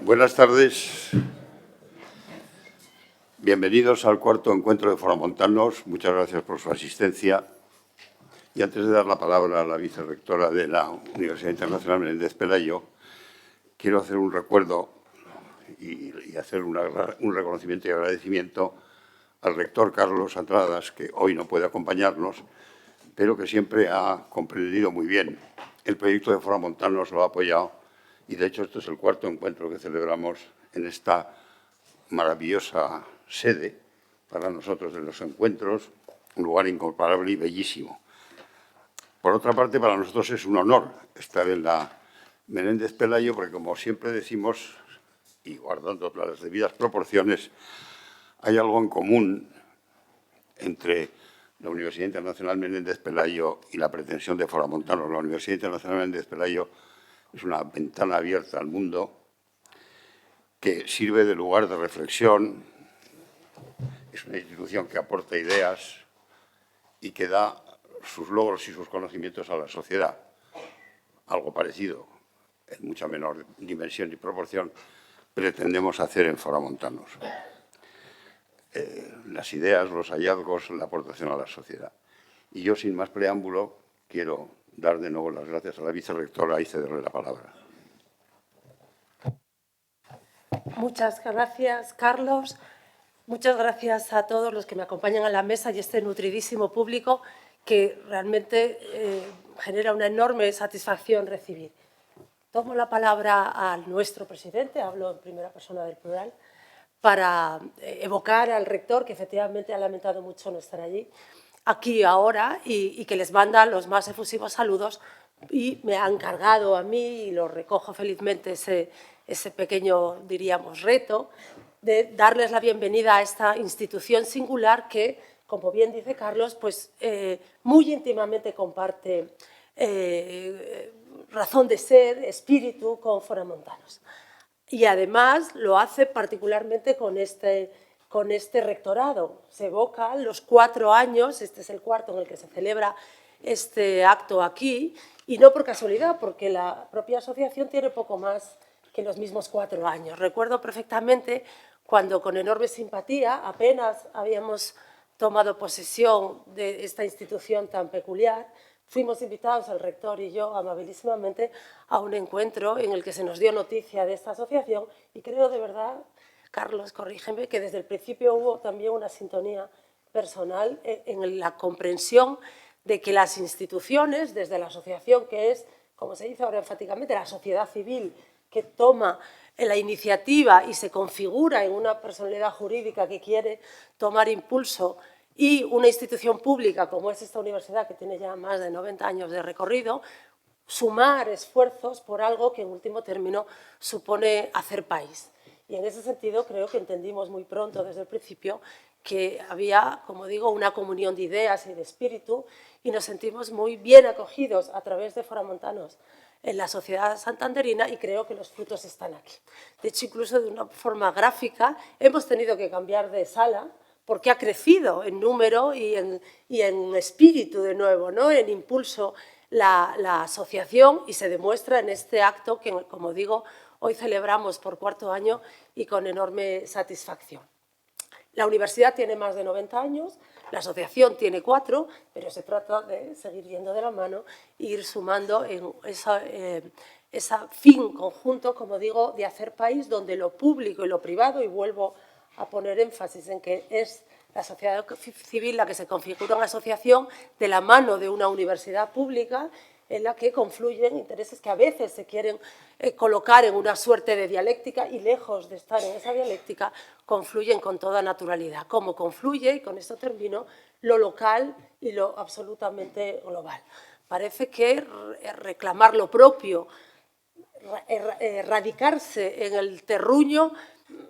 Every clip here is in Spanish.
Buenas tardes. Bienvenidos al cuarto encuentro de foramontanos. Muchas gracias por su asistencia. Y antes de dar la palabra a la vicerrectora de la Universidad Internacional Menéndez Pelayo, quiero hacer un recuerdo y hacer un reconocimiento y agradecimiento al rector Carlos Andradas, que hoy no puede acompañarnos, pero que siempre ha comprendido muy bien el proyecto de foramontanos, lo ha apoyado, y de hecho este es el cuarto encuentro que celebramos en esta maravillosa sede para nosotros de los encuentros, un lugar incomparable y bellísimo. Por otra parte, para nosotros es un honor estar en la Menéndez Pelayo, porque como siempre decimos, y guardando las debidas proporciones, hay algo en común entre la Universidad Internacional Menéndez Pelayo y la pretensión de foramontanos. La Universidad Internacional Menéndez Pelayo es una ventana abierta al mundo que sirve de lugar de reflexión, es una institución que aporta ideas y que da sus logros y sus conocimientos a la sociedad. Algo parecido, en mucha menor dimensión y proporción, pretendemos hacer en foramontanos. Las ideas, los hallazgos, la aportación a la sociedad. Y yo, sin más preámbulo, quiero dar de nuevo las gracias a la vicerrectora y cederle la palabra. Muchas gracias, Carlos. Muchas gracias a todos los que me acompañan a la mesa y este nutridísimo público que realmente genera una enorme satisfacción recibir. Tomo la palabra al nuestro presidente, hablo en primera persona del plural, para evocar al rector, que efectivamente ha lamentado mucho no estar allí, aquí ahora, y que les manda los más efusivos saludos, y me ha encargado a mí, y lo recojo felizmente ese pequeño, diríamos, reto, de darles la bienvenida a esta institución singular que, como bien dice Carlos, pues muy íntimamente comparte razón de ser, espíritu con foramontanos. Y además lo hace particularmente con este rectorado. Se evocan los 4 años, este es el cuarto en el que se celebra este acto aquí, y no por casualidad, porque la propia asociación tiene poco más que los mismos 4 años. Recuerdo perfectamente cuando, con enorme simpatía, apenas habíamos tomado posesión de esta institución tan peculiar, fuimos invitados, el rector y yo, amabilísimamente, a un encuentro en el que se nos dio noticia de esta asociación y creo de verdad, Carlos, corrígeme, que desde el principio hubo también una sintonía personal en la comprensión de que las instituciones, desde la asociación, que es, como se dice ahora enfáticamente, la sociedad civil, que toma la iniciativa y se configura en una personalidad jurídica que quiere tomar impulso, y una institución pública como es esta universidad, que tiene ya más de 90 años de recorrido, sumar esfuerzos por algo que en último término supone hacer país. Y en ese sentido creo que entendimos muy pronto desde el principio que había, como digo, una comunión de ideas y de espíritu y nos sentimos muy bien acogidos a través de foramontanos en la sociedad santanderina y creo que los frutos están aquí. De hecho, incluso de una forma gráfica hemos tenido que cambiar de sala porque ha crecido en número y en espíritu de nuevo, ¿no? En impulso la asociación y se demuestra en este acto que, como digo, hoy celebramos por 4º año y con enorme satisfacción. La universidad tiene más de 90 años, la asociación tiene 4, pero se trata de seguir yendo de la mano e ir sumando en ese fin conjunto, como digo, de hacer país donde lo público y lo privado, y vuelvo a poner énfasis en que es la sociedad civil la que se configura una asociación de la mano de una universidad pública en la que confluyen intereses que a veces se quieren colocar en una suerte de dialéctica y lejos de estar en esa dialéctica confluyen con toda naturalidad. Como confluye, y con esto termino, lo local y lo absolutamente global. Parece que reclamar lo propio, radicarse en el terruño,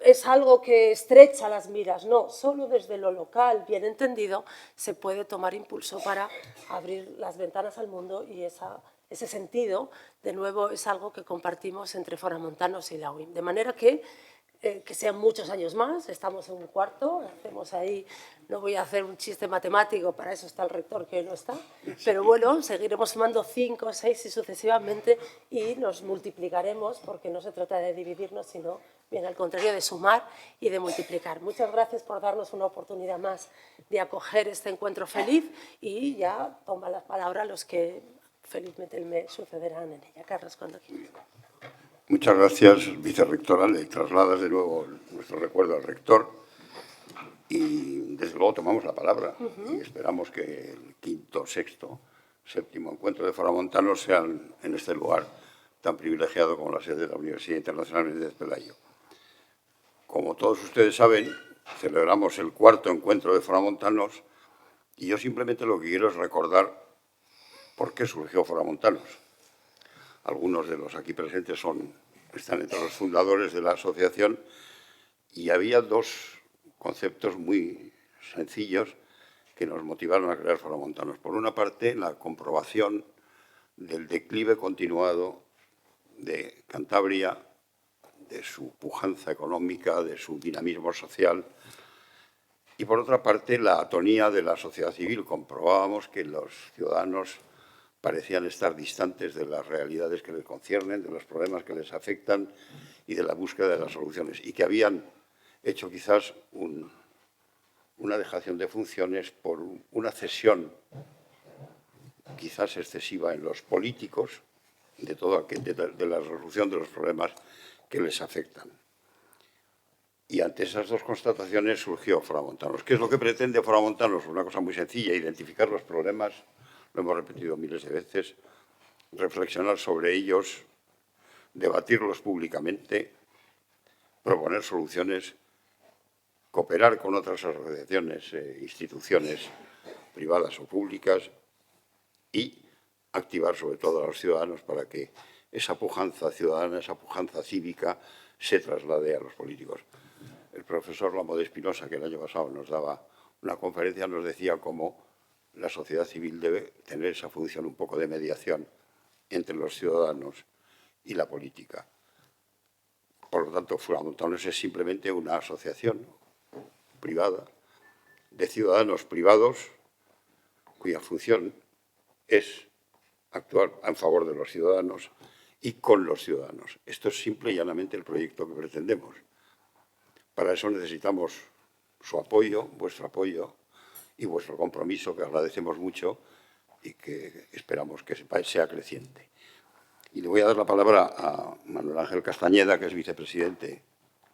es algo que estrecha las miras. No, solo desde lo local, bien entendido, se puede tomar impulso para abrir las ventanas al mundo y ese sentido, de nuevo, es algo que compartimos entre foramontanos y la UIM. De manera que que sean muchos años más, estamos en un cuarto, hacemos ahí, no voy a hacer un chiste matemático, para eso está el rector que hoy no está, pero bueno, seguiremos sumando 5, 6 y sucesivamente y nos multiplicaremos porque no se trata de dividirnos, sino bien al contrario de sumar y de multiplicar. Muchas gracias por darnos una oportunidad más de acoger este encuentro feliz y ya toma la palabra los que felizmente me sucederán en ella. Carlos, cuando quieras. Muchas gracias, vicerrectora. Le trasladas de nuevo nuestro recuerdo al rector y, desde luego, tomamos la palabra y esperamos que el quinto, sexto, séptimo encuentro de foramontanos sean en este lugar tan privilegiado como la sede de la Universidad Internacional Menéndez Pelayo. Como todos ustedes saben, celebramos el cuarto encuentro de foramontanos y yo simplemente lo que quiero es recordar por qué surgió Foramontanos. Algunos de los aquí presentes están entre los fundadores de la asociación y había dos conceptos muy sencillos que nos motivaron a crear Foramontanos. Por una parte, la comprobación del declive continuado de Cantabria, de su pujanza económica, de su dinamismo social, y por otra parte, la atonía de la sociedad civil. Comprobábamos que los ciudadanos parecían estar distantes de las realidades que les conciernen, de los problemas que les afectan y de la búsqueda de las soluciones, y que habían hecho quizás una dejación de funciones por una cesión quizás excesiva en los políticos de la resolución de los problemas que les afectan. Y ante esas dos constataciones surgió Foramontanos. ¿Qué es lo que pretende Foramontanos? Una cosa muy sencilla: identificar los problemas, lo hemos repetido miles de veces, reflexionar sobre ellos, debatirlos públicamente, proponer soluciones, cooperar con otras asociaciones, instituciones privadas o públicas y activar sobre todo a los ciudadanos para que esa pujanza ciudadana, esa pujanza cívica se traslade a los políticos. El profesor Lamo de Espinosa, que el año pasado nos daba una conferencia, nos decía cómo la sociedad civil debe tener esa función un poco de mediación entre los ciudadanos y la política. Por lo tanto, Foramontanos es simplemente una asociación privada de ciudadanos privados cuya función es actuar en favor de los ciudadanos y con los ciudadanos. Esto es simple y llanamente el proyecto que pretendemos. Para eso necesitamos su apoyo, vuestro apoyo y vuestro compromiso, que agradecemos mucho y que esperamos que sea creciente. Y le voy a dar la palabra a Manuel Ángel Castañeda, que es vicepresidente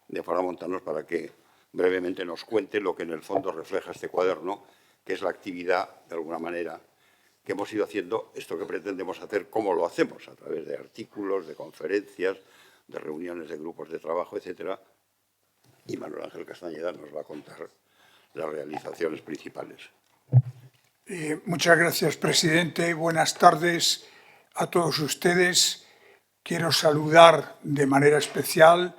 de Foramontanos, para que brevemente nos cuente lo que en el fondo refleja este cuaderno, que es la actividad, de alguna manera, que hemos ido haciendo, esto que pretendemos hacer, cómo lo hacemos, a través de artículos, de conferencias, de reuniones de grupos de trabajo, etcétera. Y Manuel Ángel Castañeda nos va a contar las realizaciones principales. Muchas gracias, presidente. Buenas tardes a todos ustedes. Quiero saludar de manera especial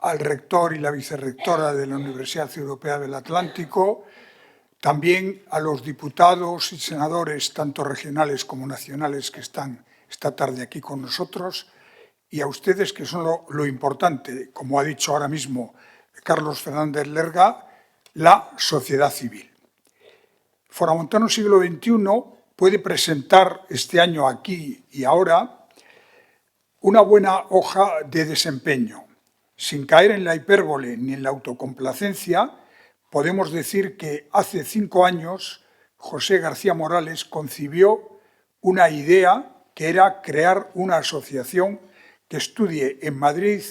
al rector y la vicerrectora de la Universidad Europea del Atlántico, también a los diputados y senadores, tanto regionales como nacionales, que están esta tarde aquí con nosotros, y a ustedes, que son lo importante, como ha dicho ahora mismo Carlos Fernández Lerga, la sociedad civil. Foramontanos Siglo XXI puede presentar este año, aquí y ahora, una buena hoja de desempeño. Sin caer en la hipérbole ni en la autocomplacencia, podemos decir que hace 5 años José García Morales concibió una idea que era crear una asociación que estudie en Madrid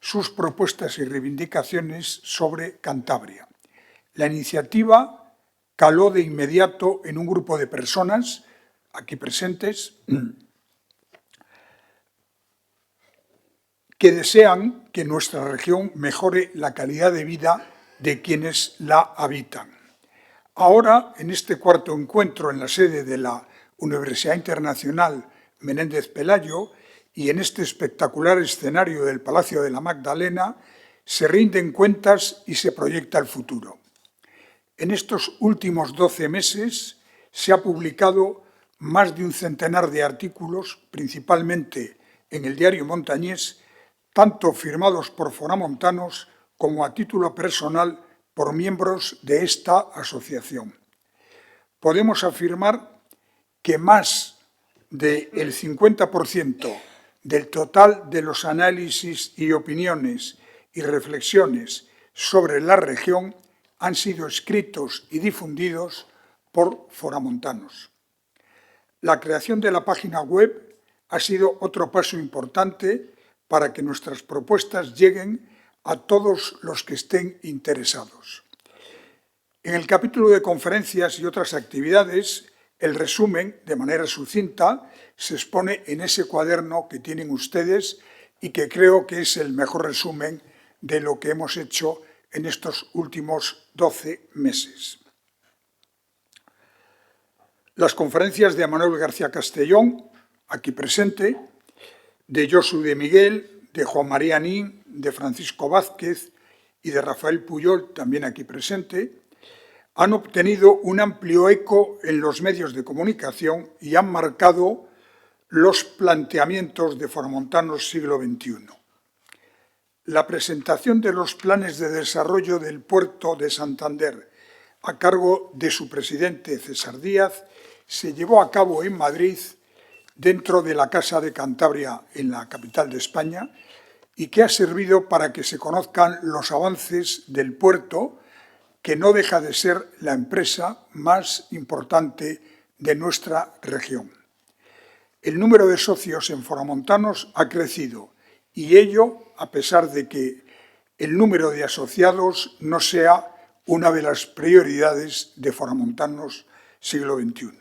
sus propuestas y reivindicaciones sobre Cantabria. La iniciativa caló de inmediato en un grupo de personas aquí presentes que desean que nuestra región mejore la calidad de vida de quienes la habitan. Ahora, en este cuarto encuentro en la sede de la Universidad Internacional Menéndez Pelayo y en este espectacular escenario del Palacio de la Magdalena, se rinden cuentas y se proyecta el futuro. En estos últimos 12 meses se ha publicado más de un centenar de artículos, principalmente en el diario Montañés, tanto firmados por foramontanos como a título personal por miembros de esta asociación. Podemos afirmar que más del 50% del total de los análisis y opiniones y reflexiones sobre la región han sido escritos y difundidos por foramontanos. La creación de la página web ha sido otro paso importante para que nuestras propuestas lleguen a todos los que estén interesados. En el capítulo de conferencias y otras actividades, el resumen, de manera sucinta, se expone en ese cuaderno que tienen ustedes y que creo que es el mejor resumen de lo que hemos hecho en estos últimos 12 meses. Las conferencias de Manuel García Castellón, aquí presente, de Josu de Miguel, de Juan María Anín, de Francisco Vázquez y de Rafael Puyol, también aquí presente, han obtenido un amplio eco en los medios de comunicación y han marcado los planteamientos de Foramontanos siglo XXI. La presentación de los planes de desarrollo del puerto de Santander a cargo de su presidente César Díaz se llevó a cabo en Madrid, dentro de la Casa de Cantabria, en la capital de España, y que ha servido para que se conozcan los avances del puerto, que no deja de ser la empresa más importante de nuestra región. El número de socios en Foramontanos ha crecido, y ello a pesar de que el número de asociados no sea una de las prioridades de Foramontanos siglo XXI.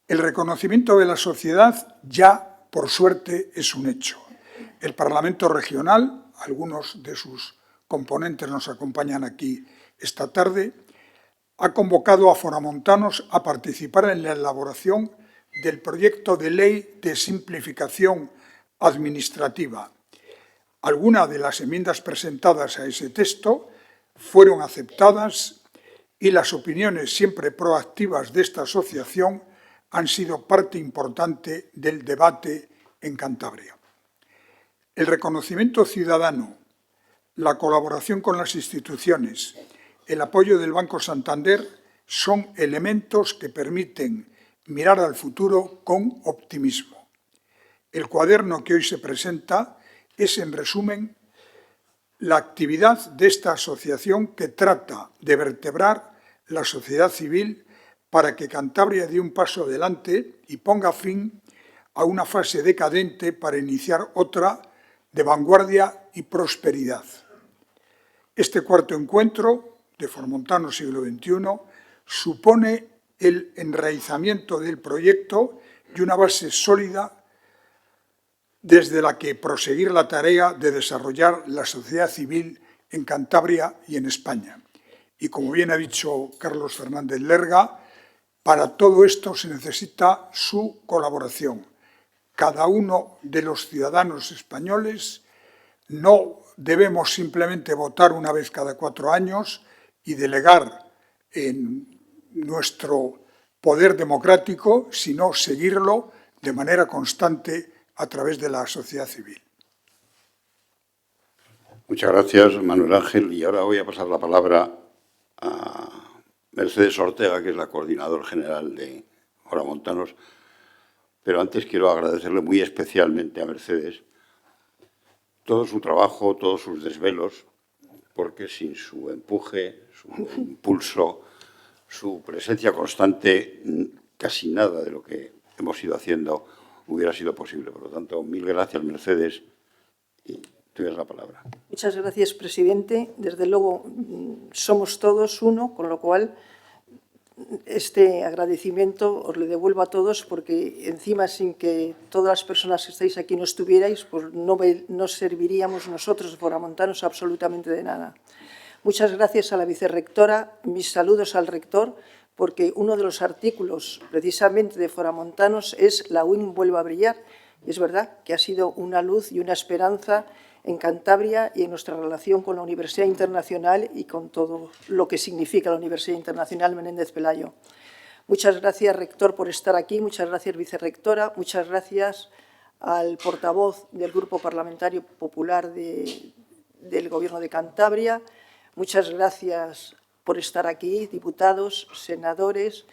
El reconocimiento de la sociedad ya, por suerte, es un hecho. El Parlamento Regional, algunos de sus componentes nos acompañan aquí esta tarde, ha convocado a foramontanos a participar en la elaboración del proyecto de ley de simplificación administrativa. Algunas de las enmiendas presentadas a ese texto fueron aceptadas y las opiniones siempre proactivas de esta asociación han sido parte importante del debate en Cantabria. El reconocimiento ciudadano, la colaboración con las instituciones, el apoyo del Banco Santander son elementos que permiten mirar al futuro con optimismo. El cuaderno que hoy se presenta es, en resumen, la actividad de esta asociación que trata de vertebrar la sociedad civil para que Cantabria dé un paso adelante y ponga fin a una fase decadente para iniciar otra de vanguardia y prosperidad. Este cuarto encuentro de Foramontanos siglo XXI supone el enraizamiento del proyecto y una base sólida desde la que proseguir la tarea de desarrollar la sociedad civil en Cantabria y en España. Y como bien ha dicho Carlos Fernández Lerga, para todo esto se necesita su colaboración. Cada uno de los ciudadanos españoles no debemos simplemente votar una vez cada 4 años y delegar en nuestro poder democrático, sino seguirlo de manera constante a través de la sociedad civil. Muchas gracias, Manuel Ángel. Y ahora voy a pasar la palabra a Mercedes Ortega, que es la coordinadora general de Foramontanos. Pero antes quiero agradecerle muy especialmente a Mercedes todo su trabajo, todos sus desvelos, porque sin su empuje, su impulso, su presencia constante, casi nada de lo que hemos ido haciendo hubiera sido posible. Por lo tanto, mil gracias, Mercedes, y tienes la palabra. Muchas gracias, presidente. Desde luego, somos todos uno, con lo cual este agradecimiento os le devuelvo a todos, porque encima, sin que todas las personas que estáis aquí no estuvierais, pues no serviríamos nosotros, foramontanos, absolutamente de nada. Muchas gracias a la vicerrectora, mis saludos al rector, porque uno de los artículos precisamente de Foramontanos es la UIM vuelva a brillar. Y es verdad que ha sido una luz y una esperanza en Cantabria y en nuestra relación con la Universidad Internacional y con todo lo que significa la Universidad Internacional Menéndez Pelayo. Muchas gracias, rector, por estar aquí. Muchas gracias, vicerrectora. Muchas gracias al portavoz del Grupo Parlamentario Popular de del Gobierno de Cantabria. Muchas gracias por estar aquí, diputados, senadores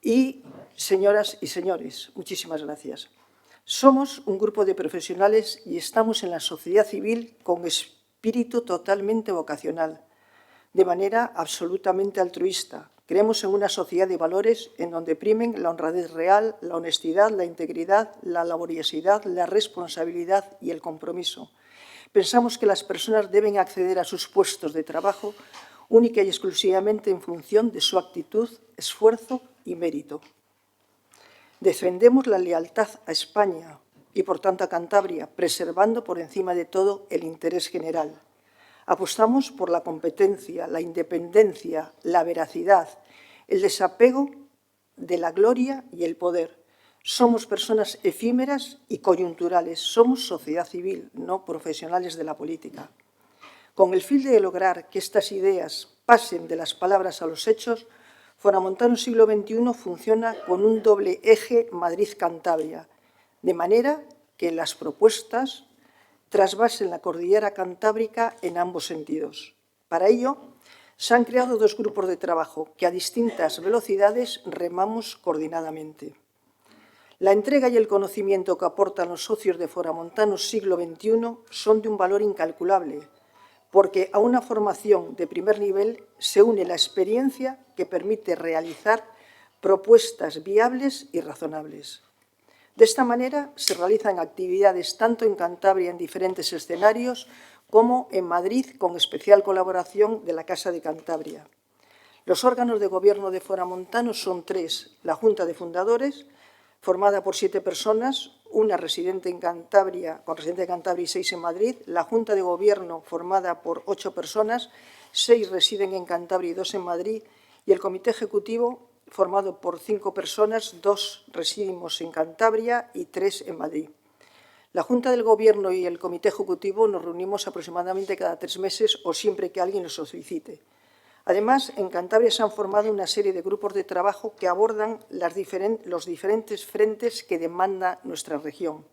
y señoras y señores. Muchísimas gracias. Somos un grupo de profesionales y estamos en la sociedad civil con espíritu totalmente vocacional, de manera absolutamente altruista. Creemos en una sociedad de valores en donde primen la honradez real, la honestidad, la integridad, la laboriosidad, la responsabilidad y el compromiso. Pensamos que las personas deben acceder a sus puestos de trabajo única y exclusivamente en función de su actitud, esfuerzo y mérito. Defendemos la lealtad a España y, por tanto, a Cantabria, preservando por encima de todo el interés general. Apostamos por la competencia, la independencia, la veracidad, el desapego de la gloria y el poder. Somos personas efímeras y coyunturales. Somos sociedad civil, no profesionales de la política. Con el fin de lograr que estas ideas pasen de las palabras a los hechos, Foramontanos Siglo XXI funciona con un doble eje Madrid-Cantabria, de manera que las propuestas trasvasen la cordillera cantábrica en ambos sentidos. Para ello, se han creado dos grupos de trabajo que a distintas velocidades remamos coordinadamente. La entrega y el conocimiento que aportan los socios de Foramontanos Siglo XXI son de un valor incalculable, porque a una formación de primer nivel se une la experiencia que permite realizar propuestas viables y razonables. De esta manera se realizan actividades tanto en Cantabria en diferentes escenarios como en Madrid con especial colaboración de la Casa de Cantabria. Los órganos de gobierno de Foramontanos son tres: la Junta de Fundadores, formada por 7 personas, una residente en Cantabria, con residente de Cantabria y 6 en Madrid, la Junta de Gobierno, formada por 8 personas, 6 residen en Cantabria y 2 en Madrid, y el Comité Ejecutivo, formado por 5 personas, 2 residimos en Cantabria y 3 en Madrid. La Junta del Gobierno y el Comité Ejecutivo nos reunimos aproximadamente cada 3 meses o siempre que alguien lo solicite. Además, en Cantabria se han formado una serie de grupos de trabajo que abordan los diferentes frentes que demanda nuestra región.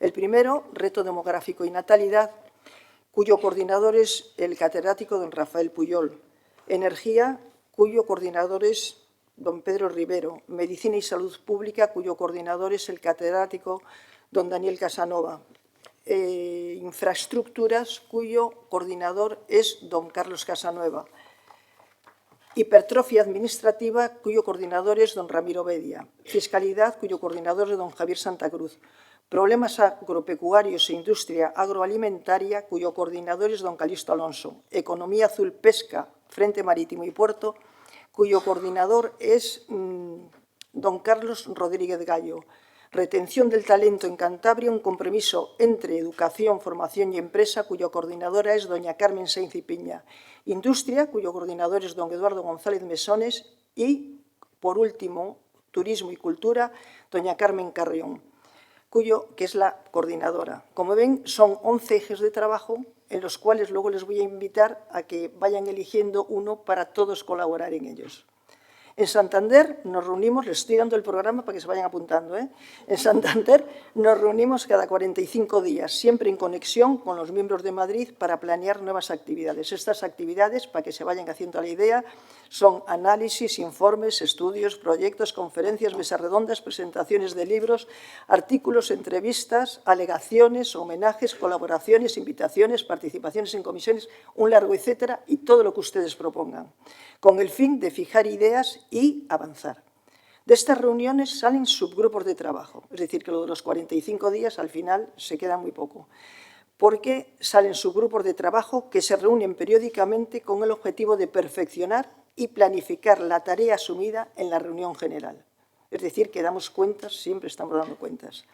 El primero, reto demográfico y natalidad, cuyo coordinador es el catedrático don Rafael Puyol. Energía, cuyo coordinador es don Pedro Rivero. Medicina y salud pública, cuyo coordinador es el catedrático don Daniel Casanova. Infraestructuras, cuyo coordinador es don Carlos Casanueva. Hipertrofia administrativa, cuyo coordinador es don Ramiro Bedia. Fiscalidad, cuyo coordinador es don Javier Santa Cruz. Problemas agropecuarios e industria agroalimentaria, cuyo coordinador es don Calixto Alonso. Economía azul, pesca, frente marítimo y puerto, cuyo coordinador es don Carlos Rodríguez Gallo. Retención del talento en Cantabria, un compromiso entre educación, formación y empresa, cuya coordinadora es doña Carmen Sainz y Piña. Industria, cuyo coordinador es don Eduardo González Mesones. Y, por último, turismo y cultura, doña Carmen Carrión, que es la coordinadora. Como ven, son 11 ejes de trabajo en los cuales luego les voy a invitar a que vayan eligiendo uno para todos colaborar en ellos. En Santander nos reunimos, les estoy dando el programa para que se vayan apuntando, En Santander nos reunimos cada 45 días, siempre en conexión con los miembros de Madrid para planear nuevas actividades. Estas actividades, para que se vayan haciendo la idea, son análisis, informes, estudios, proyectos, conferencias, mesas redondas, presentaciones de libros, artículos, entrevistas, alegaciones, homenajes, colaboraciones, invitaciones, participaciones en comisiones, un largo etcétera, y todo lo que ustedes propongan, con el fin de fijar ideas y avanzar. De estas reuniones salen subgrupos de trabajo, es decir, que lo de los 45 días al final se queda muy poco, porque salen subgrupos de trabajo que se reúnen periódicamente con el objetivo de perfeccionar y planificar la tarea asumida en la reunión general. Es decir, que damos cuentas, siempre estamos dando cuentas.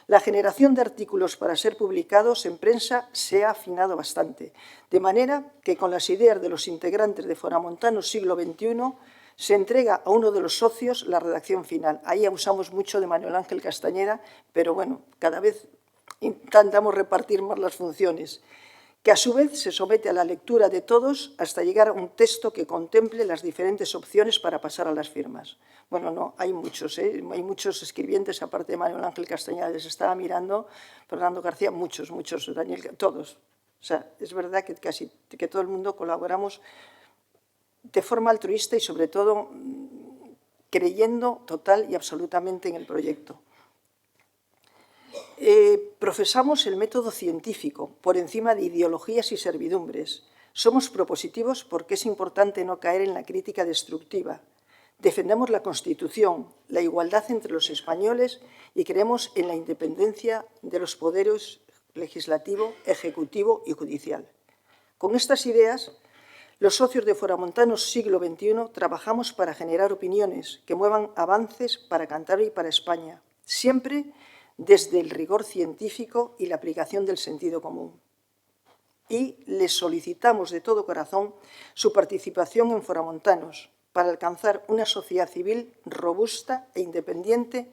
La generación de artículos para ser publicados en prensa se ha afinado bastante, de manera que con las ideas de los integrantes de Foramontanos Siglo XXI se entrega a uno de los socios la redacción final. Ahí abusamos mucho de Manuel Ángel Castañeda, pero bueno, cada vez intentamos repartir más las funciones, que a su vez se somete a la lectura de todos hasta llegar a un texto que contemple las diferentes opciones para pasar a las firmas. Bueno, no, hay muchos, hay muchos escribientes, aparte de Manuel Ángel Castañeda, les estaba mirando, Fernando García, muchos, Daniel, todos. O sea, es verdad que todo el mundo colaboramos de forma altruista y, sobre todo, creyendo total y absolutamente en el proyecto. Profesamos el método científico por encima de ideologías y servidumbres. Somos propositivos porque es importante no caer en la crítica destructiva. Defendemos la Constitución, la igualdad entre los españoles y creemos en la independencia de los poderes legislativo, ejecutivo y judicial. Con estas ideas, los socios de Foramontanos Siglo XXI trabajamos para generar opiniones que muevan avances para Cantabria y para España, siempre desde el rigor científico y la aplicación del sentido común. Y les solicitamos de todo corazón su participación en Foramontanos para alcanzar una sociedad civil robusta e independiente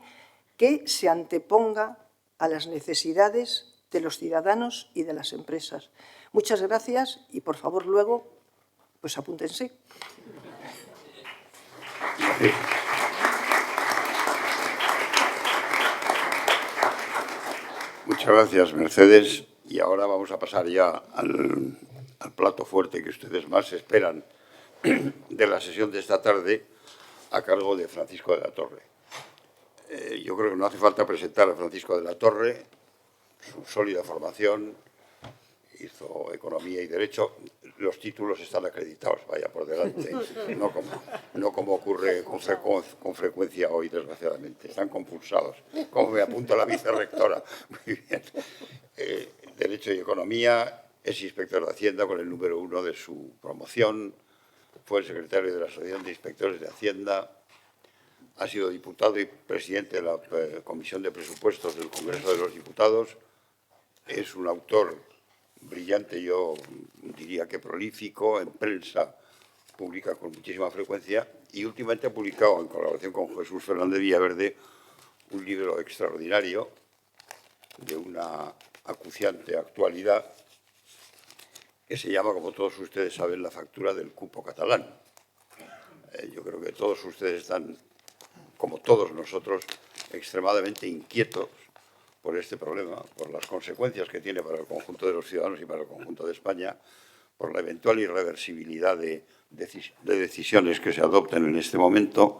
que se anteponga a las necesidades de los ciudadanos y de las empresas. Muchas gracias y, por favor, luego, pues apúntense. Muchas gracias, Mercedes. Y ahora vamos a pasar ya al plato fuerte que ustedes más esperan de la sesión de esta tarde, a cargo de Francisco de la Torre. Yo creo que no hace falta presentar a Francisco de la Torre, su sólida formación, hizo Economía y Derecho, los títulos están acreditados, vaya por delante, no como ocurre con frecuencia hoy, desgraciadamente, están compulsados, como me apunta la vicerrectora. Muy bien. Derecho y Economía, es inspector de Hacienda con el número 1 de su promoción, fue el secretario de la Asociación de Inspectores de Hacienda, ha sido diputado y presidente de la Comisión de Presupuestos del Congreso de los Diputados, es un autor brillante, yo diría que prolífico, en prensa publica con muchísima frecuencia y últimamente ha publicado, en colaboración con Jesús Fernández Villaverde, un libro extraordinario de una acuciante actualidad que se llama, como todos ustedes saben, La factura del cupo catalán. Yo creo que todos ustedes están, como todos nosotros, extremadamente inquietos por este problema, por las consecuencias que tiene para el conjunto de los ciudadanos y para el conjunto de España, por la eventual irreversibilidad de decisiones que se adopten en este momento.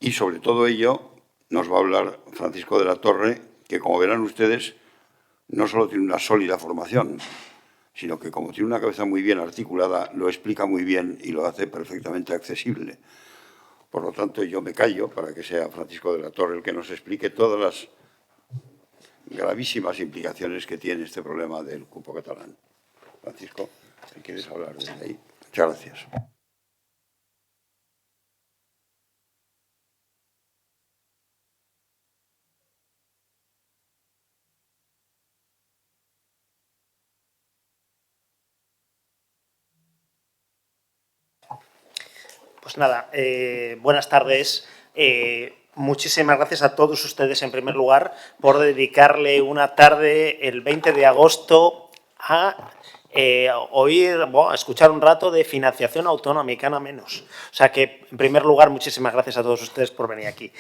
Y sobre todo ello nos va a hablar Francisco de la Torre, que, como verán ustedes, no solo tiene una sólida formación, sino que, como tiene una cabeza muy bien articulada, lo explica muy bien y lo hace perfectamente accesible. Por lo tanto, yo me callo para que sea Francisco de la Torre el que nos explique todas las gravísimas implicaciones que tiene este problema del cupo catalán. Francisco, si quieres hablar desde ahí. Muchas gracias. Pues nada, buenas tardes. Muchísimas gracias a todos ustedes, en primer lugar, por dedicarle una tarde el 20 de agosto a a escuchar un rato de financiación autonómica, nada menos. O sea que, en primer lugar, muchísimas gracias a todos ustedes por venir aquí.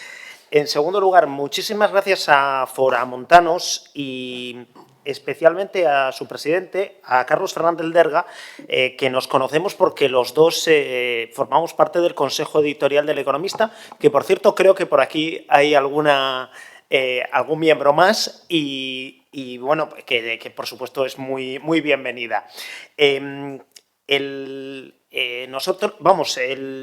En segundo lugar, muchísimas gracias a Foramontanos y especialmente a su presidente, a Carlos Fernández Derga, que nos conocemos porque los dos formamos parte del Consejo Editorial del Economista, que, por cierto, creo que por aquí hay algún miembro más y bueno, que por supuesto es muy bienvenida.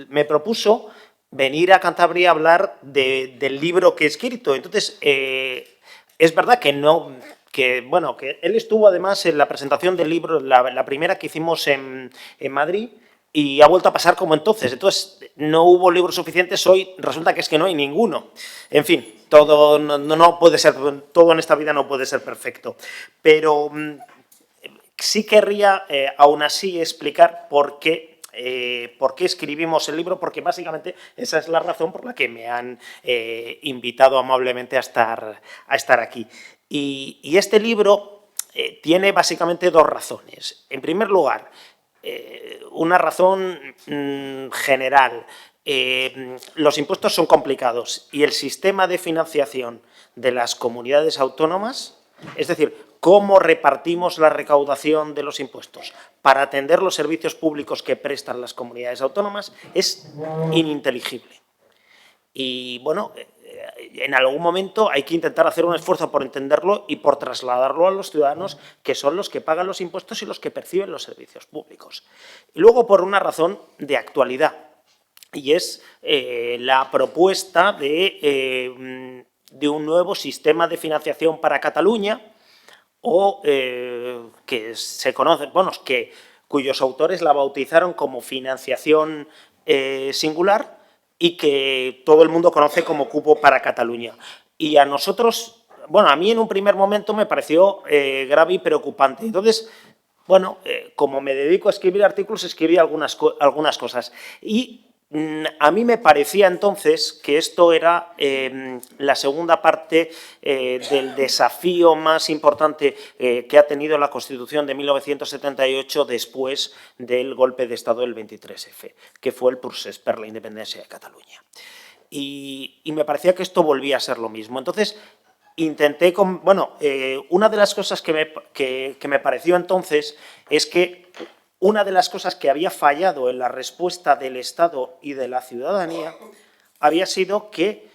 Me propuso venir a Cantabria a hablar del libro que he escrito. Entonces, es verdad que él estuvo además en la presentación del libro, la primera que hicimos en Madrid, y ha vuelto a pasar como entonces. Entonces, no hubo libros suficientes, hoy resulta que es que no hay ninguno. En fin, todo no puede ser, todo en esta vida no puede ser perfecto. Pero sí querría, aún así, explicar por qué escribimos el libro, porque básicamente esa es la razón por la que me han invitado amablemente a estar aquí. Y este libro tiene básicamente dos razones. En primer lugar, una razón general. Los impuestos son complicados y el sistema de financiación de las comunidades autónomas Es decir, cómo repartimos la recaudación de los impuestos para atender los servicios públicos que prestan las comunidades autónomas es ininteligible. Y bueno, en algún momento hay que intentar hacer un esfuerzo por entenderlo y por trasladarlo a los ciudadanos, que son los que pagan los impuestos y los que perciben los servicios públicos. Y luego, por una razón de actualidad, y es la propuesta de un nuevo sistema de financiación para Cataluña, o que se conoce, bueno, cuyos autores la bautizaron como financiación singular y que todo el mundo conoce como cupo para Cataluña. Y a nosotros, bueno, a mí en un primer momento me pareció grave y preocupante. Entonces, bueno, como me dedico a escribir artículos, escribí algunas cosas. Y a mí me parecía entonces que esto era la segunda parte del desafío más importante que ha tenido la Constitución de 1978 después del golpe de Estado del 23F, que fue el procés per la independencia de Cataluña. Y me parecía que esto volvía a ser lo mismo. Entonces, intenté, una de las cosas que me pareció entonces es que una de las cosas que había fallado en la respuesta del Estado y de la ciudadanía había sido que,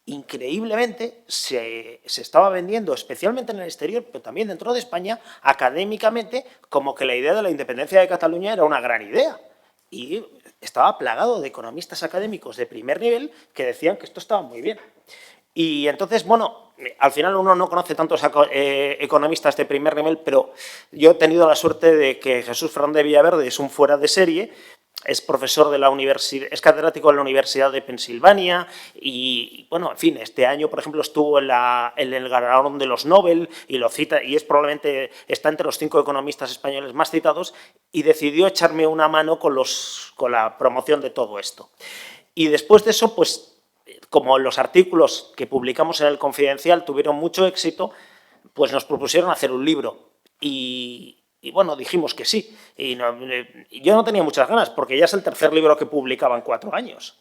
increíblemente, se estaba vendiendo, especialmente en el exterior, pero también dentro de España, académicamente, como que la idea de la independencia de Cataluña era una gran idea. Y estaba plagado de economistas académicos de primer nivel que decían que esto estaba muy bien. Y entonces, bueno, al final uno no conoce tantos economistas de primer nivel, pero yo he tenido la suerte de que Jesús Fernández Villaverde es un fuera de serie, es profesor de la universidad, es catedrático de la Universidad de Pensilvania y, bueno, en fin, este año, por ejemplo, estuvo en el galardón de los Nobel y lo cita, y está entre los 5 economistas españoles más citados, y decidió echarme una mano con la promoción de todo esto. Y después de eso, pues, como los artículos que publicamos en El Confidencial tuvieron mucho éxito, pues nos propusieron hacer un libro. Y bueno, dijimos que sí. Y yo no tenía muchas ganas, porque ya es el tercer libro que publicaba en 4 años.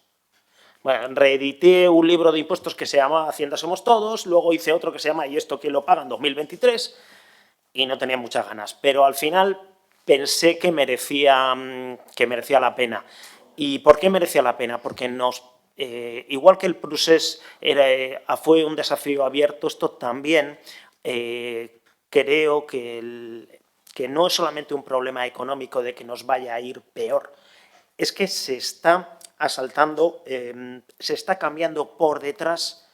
Bueno, reedité un libro de impuestos que se llama Hacienda Somos Todos, luego hice otro que se llama ¿Y esto quién lo paga? En 2023, y no tenía muchas ganas. Pero al final pensé que merecía la pena. ¿Y por qué merecía la pena? Porque igual que el procés fue un desafío abierto, esto también creo que no es solamente un problema económico de que nos vaya a ir peor, es que se está cambiando por detrás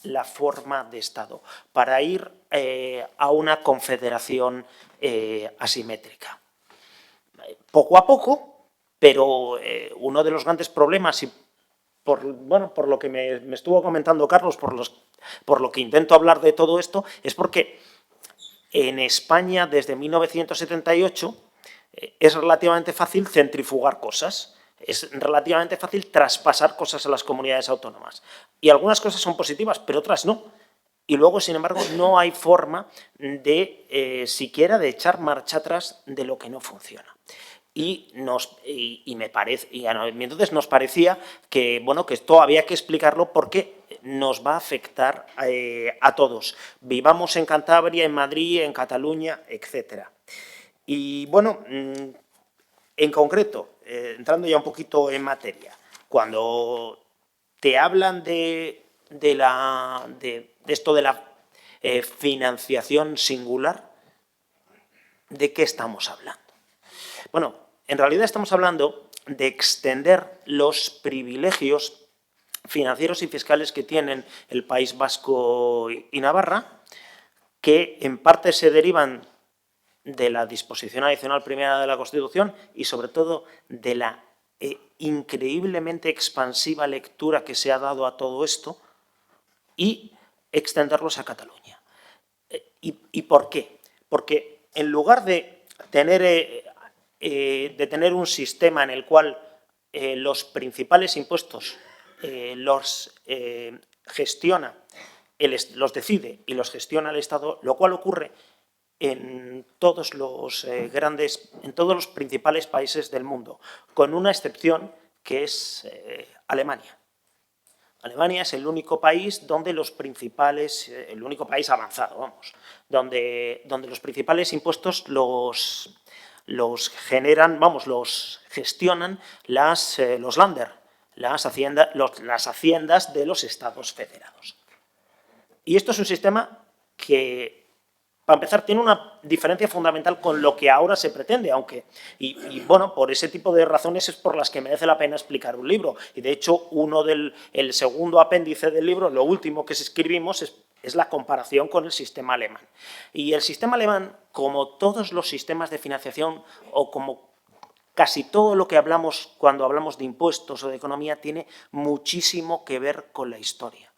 la forma de Estado para ir a una confederación asimétrica. Poco a poco, pero uno de los grandes problemas, y por lo que me estuvo comentando Carlos, por lo que intento hablar de todo esto, es porque en España, desde 1978, es relativamente fácil centrifugar cosas, es relativamente fácil traspasar cosas a las comunidades autónomas. Y algunas cosas son positivas, pero otras no. Y luego, sin embargo, no hay forma de siquiera de echar marcha atrás de lo que no funciona. Entonces nos parecía que, bueno, que esto había que explicarlo porque nos va a afectar a todos. Vivamos en Cantabria, en Madrid, en Cataluña, etc. Y bueno, en concreto, entrando ya un poquito en materia, cuando te hablan de esto de la financiación singular, ¿de qué estamos hablando? Bueno, en realidad estamos hablando de extender los privilegios financieros y fiscales que tienen el País Vasco y Navarra, que en parte se derivan de la disposición adicional primera de la Constitución y sobre todo de la increíblemente expansiva lectura que se ha dado a todo esto, y extenderlos a Cataluña. ¿Y por qué? Porque en lugar de tener un sistema en el cual los principales impuestos los decide y los gestiona el Estado, lo cual ocurre en todos los principales países del mundo, con una excepción que es Alemania. Alemania es el único país donde los principales, el único país avanzado, vamos, donde los principales impuestos los generan, vamos, los gestionan los Länder, las haciendas de los estados federados. Y esto es un sistema que, para empezar, tiene una diferencia fundamental con lo que ahora se pretende, aunque, y bueno, por ese tipo de razones es por las que merece la pena explicar un libro. Y de hecho, el segundo apéndice del libro, lo último que escribimos, es la comparación con el sistema alemán. Y el sistema alemán, como todos los sistemas de financiación o como casi todo lo que hablamos cuando hablamos de impuestos o de economía, tiene muchísimo que ver con la historia.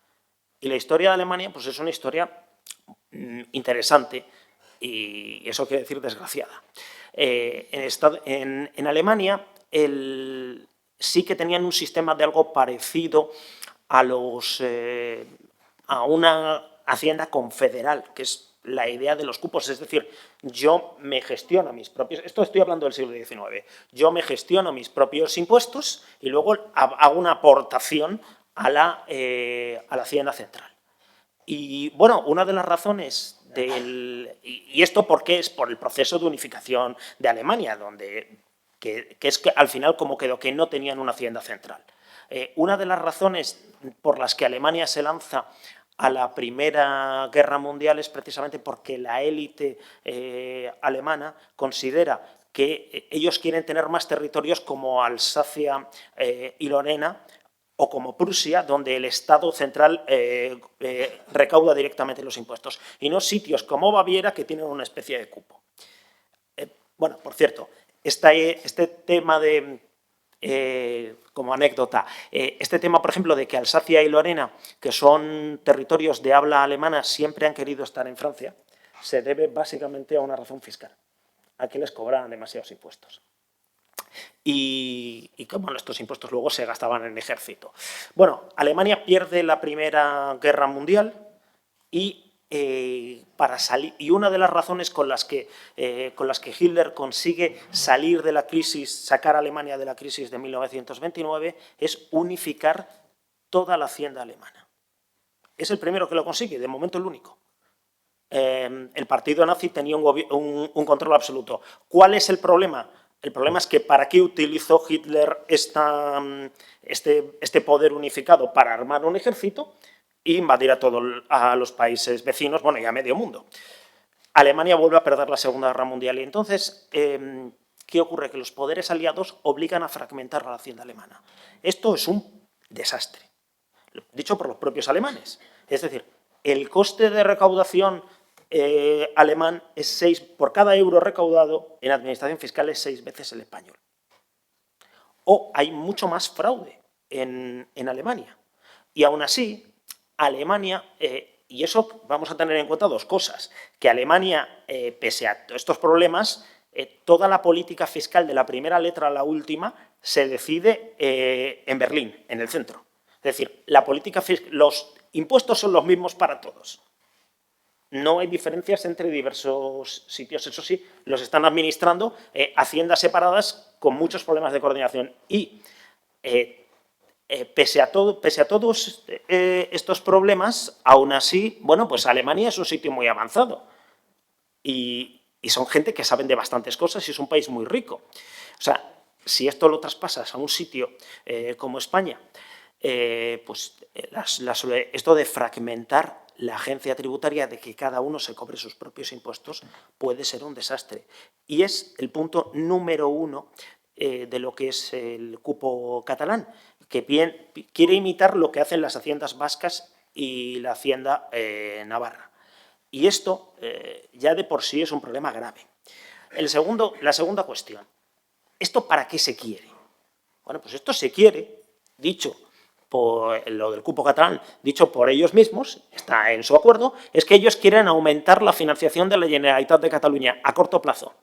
Y la historia de Alemania pues es una historia interesante y eso quiere decir desgraciada. En Alemania sí que tenían un sistema de algo parecido a una hacienda confederal, que es la idea de los cupos, es decir, yo me gestiono mis propios, esto estoy hablando del siglo XIX, yo me gestiono mis propios impuestos y luego hago una aportación a la hacienda central. Y bueno, una de las razones y esto porque es por el proceso de unificación de Alemania, que es que al final como quedó que no tenían una hacienda central. Una de las razones por las que Alemania se lanza a la Primera Guerra Mundial es precisamente porque la élite alemana considera que ellos quieren tener más territorios como Alsacia y Lorena o como Prusia, donde el Estado central recauda directamente los impuestos, y no sitios como Baviera, que tienen una especie de cupo. Bueno, por cierto, este tema como anécdota, este tema, por ejemplo, de que Alsacia y Lorena, que son territorios de habla alemana, siempre han querido estar en Francia, se debe básicamente a una razón fiscal, a que les cobraban demasiados impuestos. Y bueno, estos impuestos luego se gastaban en el ejército. Bueno, Alemania pierde la Primera Guerra Mundial y una de las razones con las que Hitler consigue salir de la crisis, sacar a Alemania de la crisis de 1929, es unificar toda la hacienda alemana. Es el primero que lo consigue, de momento el único. El partido nazi tenía un control absoluto. ¿Cuál es el problema? El problema es que ¿para qué utilizó Hitler este poder unificado? Para armar un ejército e invadir a los países vecinos, bueno, y a medio mundo. Alemania vuelve a perder la Segunda Guerra Mundial y entonces, ¿qué ocurre? Que los poderes aliados obligan a fragmentar a la hacienda alemana. Esto es un desastre, dicho por los propios alemanes. Es decir, el coste de recaudación alemán es por cada euro recaudado en administración fiscal es 6 veces el español. O hay mucho más fraude en Alemania. Y aún así, Alemania, y eso vamos a tener en cuenta dos cosas, que Alemania, pese a estos problemas, toda la política fiscal de la primera letra a la última se decide en Berlín, en el centro. Es decir, los impuestos son los mismos para todos. No hay diferencias entre diversos sitios. Eso sí, los están administrando haciendas separadas con muchos problemas de coordinación. Y pese a todos estos problemas, aún así, bueno, pues Alemania es un sitio muy avanzado. Y son gente que saben de bastantes cosas y es un país muy rico. O sea, si esto lo traspasas a un sitio como España, pues esto de fragmentar la agencia tributaria, de que cada uno se cobre sus propios impuestos, puede ser un desastre. Y es el punto número 1 de lo que es el cupo catalán, que quiere imitar lo que hacen las haciendas vascas y la hacienda navarra. Y esto ya de por sí es un problema grave. La segunda cuestión, ¿esto para qué se quiere? Bueno, pues esto se quiere, dicho por lo del cupo catalán, dicho por ellos mismos, está en su acuerdo, es que ellos quieren aumentar la financiación de la Generalitat de Cataluña a corto plazo.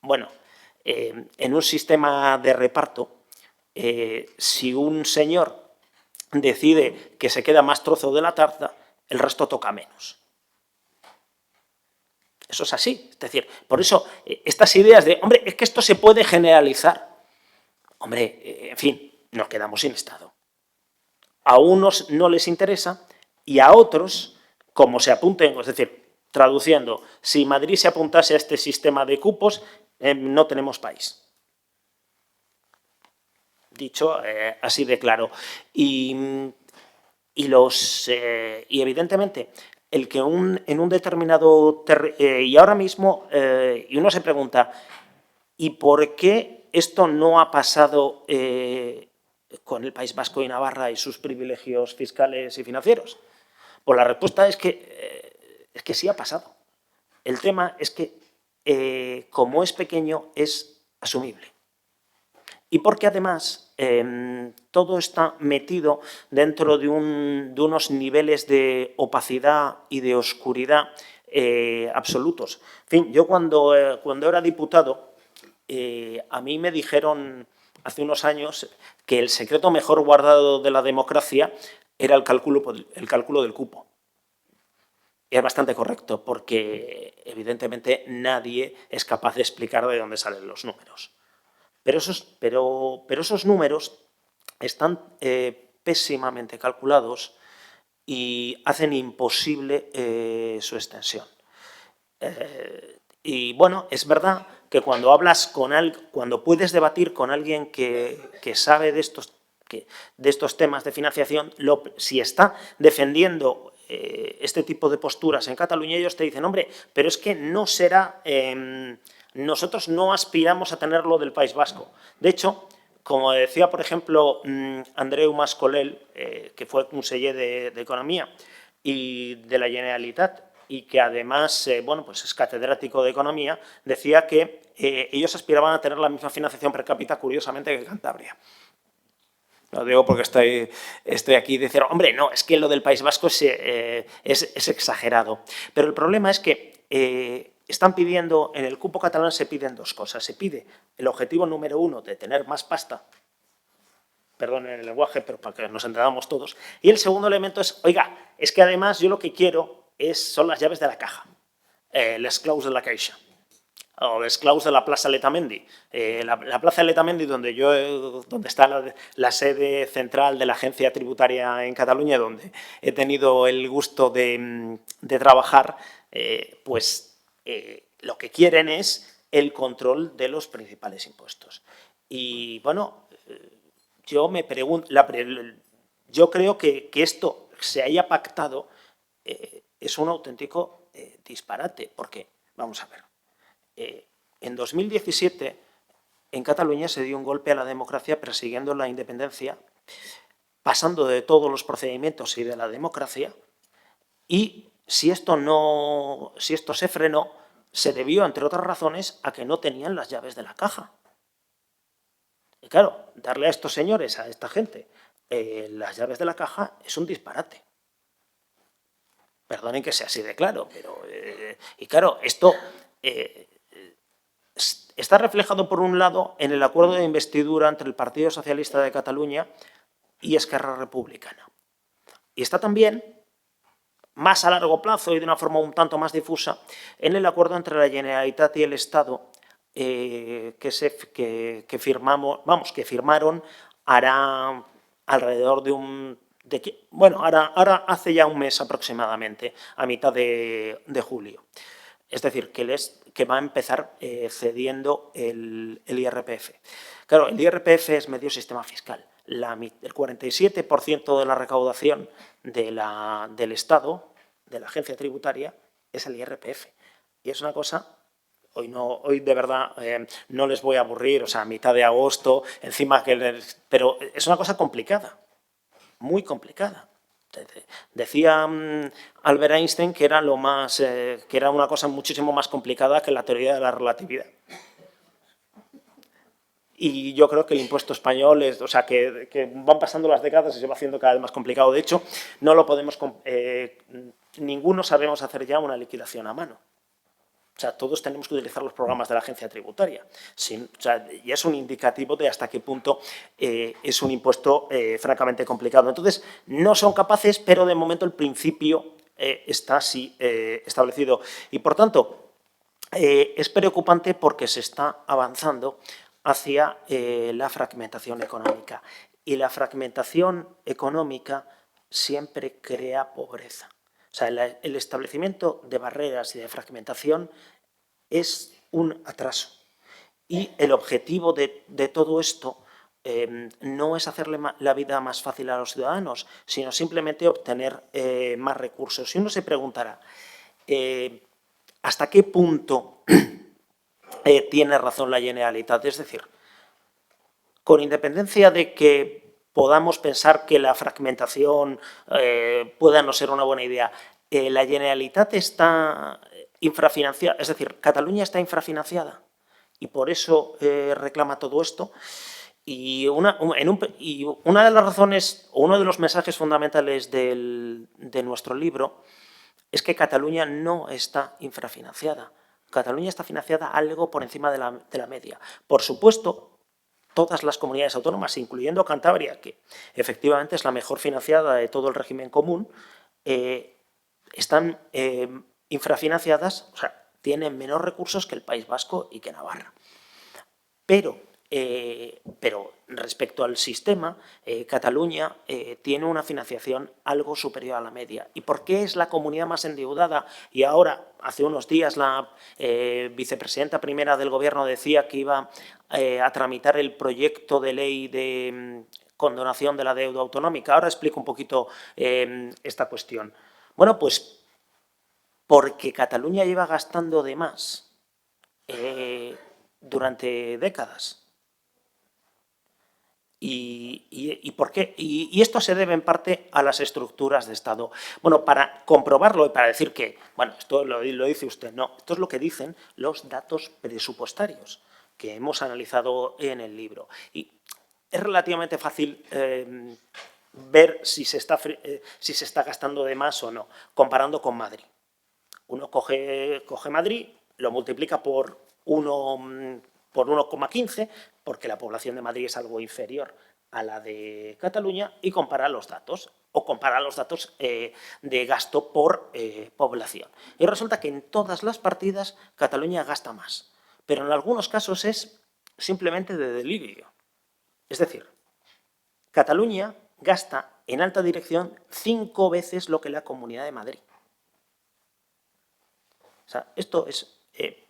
Bueno, en un sistema de reparto, si un señor decide que se queda más trozo de la tarta, el resto toca menos. Eso es así. Es decir, por eso estas ideas de, hombre, es que esto se puede generalizar. Hombre, en fin, nos quedamos sin Estado. a unos no les interesa y a otros, como se apunten, es decir, traduciendo, si Madrid se apuntase a este sistema de cupos, no tenemos país. Dicho así de claro. Y evidentemente, el que en un determinado... y ahora mismo, y uno se pregunta, ¿y por qué esto no ha pasado con el País Vasco y Navarra y sus privilegios fiscales y financieros? Pues la respuesta es que sí ha pasado. El tema es que, como es pequeño, es asumible. Y porque además todo está metido dentro de unos niveles de opacidad y de oscuridad absolutos. En fin, yo cuando era diputado, a mí me dijeron hace unos años que el secreto mejor guardado de la democracia era el cálculo del cupo. Y es bastante correcto, porque evidentemente nadie es capaz de explicar de dónde salen los números. Pero esos números están pésimamente calculados y hacen imposible su extensión. Y bueno, es verdad que cuando puedes debatir con alguien que sabe de estos temas de financiación, si está defendiendo este tipo de posturas en Cataluña, ellos te dicen, hombre, pero es que no será... nosotros no aspiramos a tener lo del País Vasco. De hecho, como decía, por ejemplo, Andreu Mas-Colell, que fue conseller de Economía y de la Generalitat, y que además bueno, pues es catedrático de Economía, decía que ellos aspiraban a tener la misma financiación per cápita, curiosamente, que Cantabria. Lo digo porque estoy aquí y decir, hombre, no, es que lo del País Vasco es exagerado. Pero el problema es que están pidiendo, en el cupo catalán se piden dos cosas. Se pide el objetivo número 1 de tener más pasta, perdón el lenguaje, pero para que nos entendamos todos. Y el segundo elemento es, oiga, es que además yo lo que quiero son las llaves de la caja, les claus de la caixa, o les claus de la Plaza Letamendi. La Plaza Letamendi, donde está la sede central de la agencia tributaria en Cataluña, donde he tenido el gusto de trabajar, lo que quieren es el control de los principales impuestos. Y bueno, yo me pregunto, yo creo que esto se haya pactado es un auténtico disparate, porque, vamos a ver, en 2017 en Cataluña se dio un golpe a la democracia persiguiendo la independencia, pasando de todos los procedimientos y de la democracia, y si esto se frenó, se debió, entre otras razones, a que no tenían las llaves de la caja. Y claro, darle a estos señores, a esta gente, las llaves de la caja es un disparate. Perdonen que sea así de claro, pero... y claro, esto está reflejado, por un lado, en el acuerdo de investidura entre el Partido Socialista de Cataluña y Esquerra Republicana. Y está también, más a largo plazo y de una forma un tanto más difusa, en el acuerdo entre la Generalitat y el Estado que firmaron hará alrededor de ahora hace ya un mes aproximadamente, a mitad de julio. Es decir, que va a empezar cediendo el IRPF. Claro, el IRPF es medio sistema fiscal. El 47% de la recaudación del Estado, de la agencia tributaria, es el IRPF. Y es una cosa... Hoy de verdad no les voy a aburrir, o sea, a mitad de agosto, pero es una cosa complicada, muy complicada. Decía Albert Einstein que era una cosa muchísimo más complicada que la teoría de la relatividad. Y yo creo que el impuesto español o sea, que van pasando las décadas y se va haciendo cada vez más complicado. De hecho, no lo podemos, ninguno sabemos hacer ya una liquidación a mano. O sea, todos tenemos que utilizar los programas de la agencia tributaria. Y es un indicativo de hasta qué punto es un impuesto francamente complicado. Entonces, no son capaces, pero de momento el principio está así establecido. Y, por tanto, es preocupante porque se está avanzando hacia la fragmentación económica. y la fragmentación económica siempre crea pobreza. O sea, el establecimiento de barreras y de fragmentación es un atraso. Y el objetivo de todo esto no es hacerle la vida más fácil a los ciudadanos, sino simplemente obtener más recursos. Y uno se preguntará, ¿hasta qué punto tiene razón la Generalitat? Es decir, con independencia de que podamos pensar que la fragmentación pueda no ser una buena idea, la Generalitat está infrafinanciada, es decir, Cataluña está infrafinanciada y por eso reclama todo esto. Y una de las razones, o uno de los mensajes fundamentales de nuestro libro es que Cataluña no está infrafinanciada. Cataluña está financiada algo por encima de la media. Por supuesto, todas las comunidades autónomas, incluyendo Cantabria, que efectivamente es la mejor financiada de todo el régimen común, están infrafinanciadas, o sea, tienen menos recursos que el País Vasco y que Navarra. Pero respecto al sistema, Cataluña tiene una financiación algo superior a la media. ¿Y por qué es la comunidad más endeudada? Y ahora, hace unos días, la vicepresidenta primera del Gobierno decía que iba a tramitar el proyecto de ley de condonación de la deuda autonómica. Ahora explico un poquito esta cuestión. Bueno, pues porque Cataluña lleva gastando de más durante décadas. ¿Y por qué? Y esto se debe en parte a las estructuras de Estado. Bueno, para comprobarlo y para decir que, bueno, esto lo dice usted, no, esto es lo que dicen los datos presupuestarios que hemos analizado en el libro. Y es relativamente fácil ver si se está gastando de más o no, comparando con Madrid. Uno coge Madrid, lo multiplica por 1,15, porque la población de Madrid es algo inferior a la de Cataluña, y compara los datos, o compara los datos de gasto por población. Y resulta que en todas las partidas Cataluña gasta más, pero en algunos casos es simplemente de delirio. Es decir, Cataluña gasta en alta dirección 5 veces lo que la Comunidad de Madrid. O sea, esto es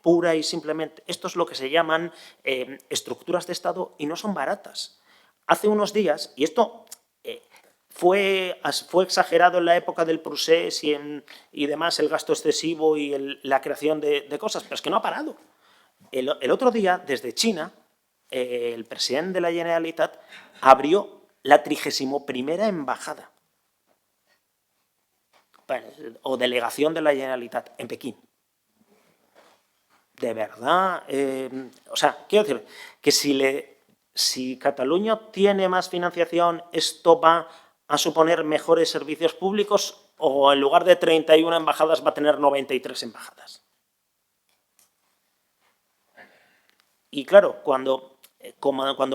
pura y simplemente, esto es lo que se llaman estructuras de Estado y no son baratas. Hace unos días, y esto fue exagerado en la época del Procés y demás, el gasto excesivo y la creación de cosas, pero es que no ha parado. El otro día, desde China, el presidente de la Generalitat abrió la 31ª embajada o delegación de la Generalitat en Pekín. De verdad, o sea, quiero decir que si Cataluña tiene más financiación, ¿esto va a suponer mejores servicios públicos o en lugar de 31 embajadas va a tener 93 embajadas? Y claro, cuando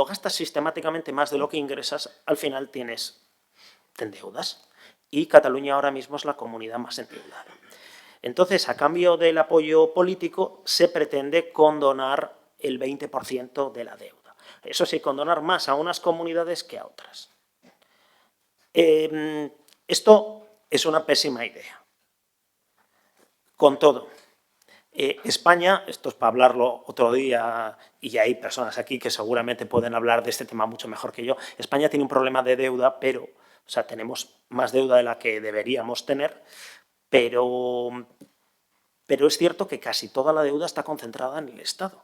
gastas sistemáticamente más de lo que ingresas, al final te endeudas. Y Cataluña ahora mismo es la comunidad más endeudada. Entonces, a cambio del apoyo político, se pretende condonar el 20% de la deuda. Eso sí, condonar más a unas comunidades que a otras. Esto es una pésima idea. Con todo, España, esto es para hablarlo otro día, y hay personas aquí que seguramente pueden hablar de este tema mucho mejor que yo. España tiene un problema de deuda, pero, o sea, tenemos más deuda de la que deberíamos tener, pero es cierto que casi toda la deuda está concentrada en el Estado.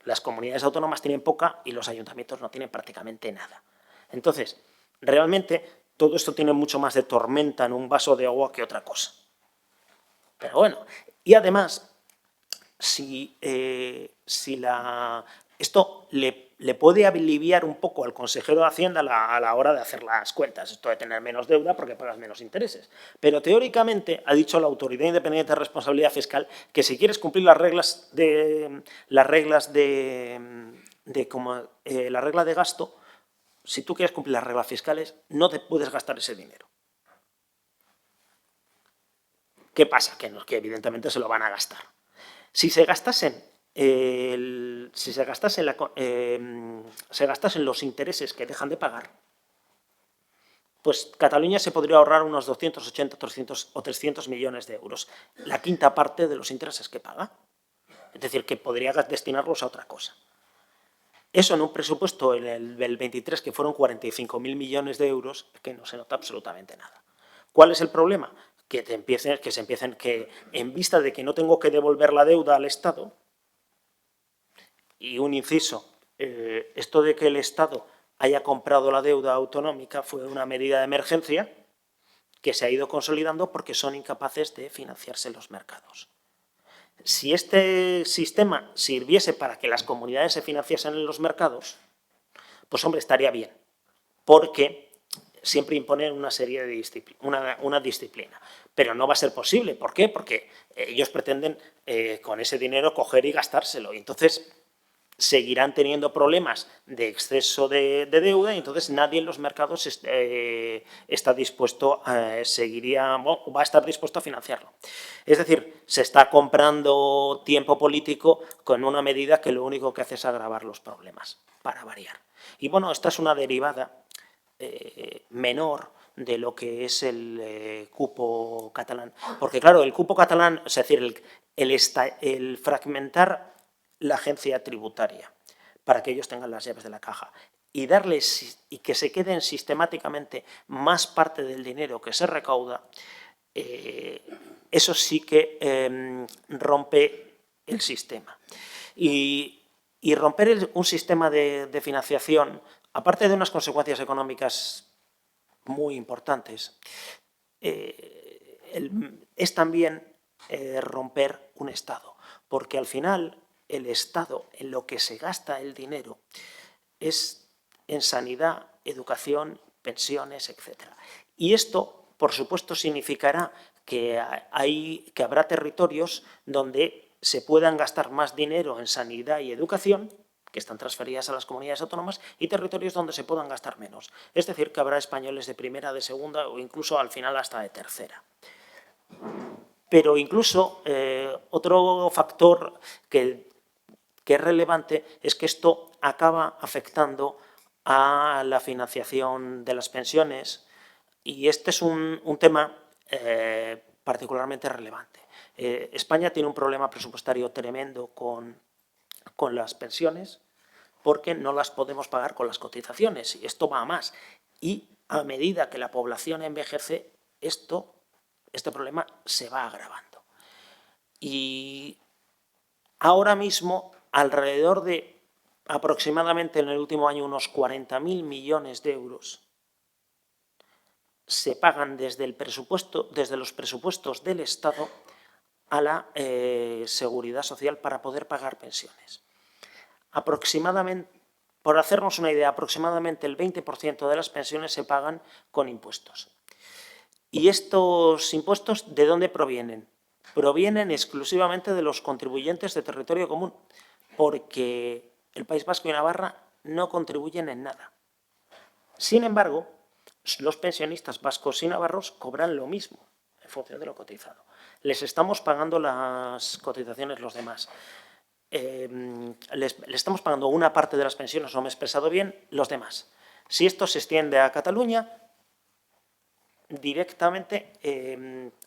Las comunidades autónomas tienen poca y los ayuntamientos no tienen prácticamente nada. Entonces, realmente, todo esto tiene mucho más de tormenta en un vaso de agua que otra cosa. Pero bueno, y además, esto le puede aliviar un poco al consejero de Hacienda a la hora de hacer las cuentas, esto de tener menos deuda porque pagas menos intereses. Pero teóricamente ha dicho la Autoridad Independiente de Responsabilidad Fiscal que si quieres cumplir la regla de gasto, si tú quieres cumplir las reglas fiscales, no te puedes gastar ese dinero. ¿Qué pasa? Que evidentemente se lo van a gastar. Si se gastasen los intereses que dejan de pagar, pues Cataluña se podría ahorrar unos 280, 300 o 300 millones de euros, la quinta parte de los intereses que paga. Es decir, que podría destinarlos a otra cosa. Eso en un presupuesto en el 23, que fueron 45.000 millones de euros, que no se nota absolutamente nada. ¿Cuál es el problema? Que en vista de que no tengo que devolver la deuda al Estado, y un inciso, esto de que el Estado haya comprado la deuda autonómica fue una medida de emergencia que se ha ido consolidando porque son incapaces de financiarse los mercados. Si este sistema sirviese para que las comunidades se financiasen en los mercados, pues hombre, estaría bien, porque siempre imponen una serie de una disciplina. Pero no va a ser posible. ¿Por qué? Porque ellos pretenden con ese dinero coger y gastárselo. Y entonces seguirán teniendo problemas de exceso de deuda y entonces nadie en los mercados está dispuesto va a estar dispuesto a financiarlo. Es decir, se está comprando tiempo político con una medida que lo único que hace es agravar los problemas, para variar. Y bueno, esta es una derivada menor de lo que es el cupo catalán. Porque claro, el cupo catalán, es decir, el fragmentar la agencia tributaria para que ellos tengan las llaves de la caja y que se queden sistemáticamente más parte del dinero que se recauda, eso sí que rompe el sistema. Y romper un sistema de financiación, aparte de unas consecuencias económicas muy importantes, es también romper un Estado, porque al final el Estado en lo que se gasta el dinero es en sanidad, educación, pensiones, etc. Y esto, por supuesto, significará que habrá territorios donde se puedan gastar más dinero en sanidad y educación, que están transferidas a las comunidades autónomas, y territorios donde se puedan gastar menos. Es decir, que habrá españoles de primera, de segunda o incluso al final hasta de tercera. Pero incluso otro factor que es relevante es que esto acaba afectando a la financiación de las pensiones y este es un tema particularmente relevante. España tiene un problema presupuestario tremendo con las pensiones porque no las podemos pagar con las cotizaciones y esto va a más. Y a medida que la población envejece, este problema se va agravando. Y ahora mismo, alrededor de aproximadamente en el último año unos 40.000 millones de euros se pagan desde los presupuestos del Estado a la Seguridad Social para poder pagar pensiones. Aproximadamente, por hacernos una idea, aproximadamente el 20% de las pensiones se pagan con impuestos. ¿Y estos impuestos de dónde provienen? Provienen exclusivamente de los contribuyentes de territorio común, porque el País Vasco y Navarra no contribuyen en nada. Sin embargo, los pensionistas vascos y navarros cobran lo mismo en función de lo cotizado. Les estamos pagando las cotizaciones los demás. Les estamos pagando una parte de las pensiones, no me he expresado bien, los demás. Si esto se extiende a Cataluña, directamente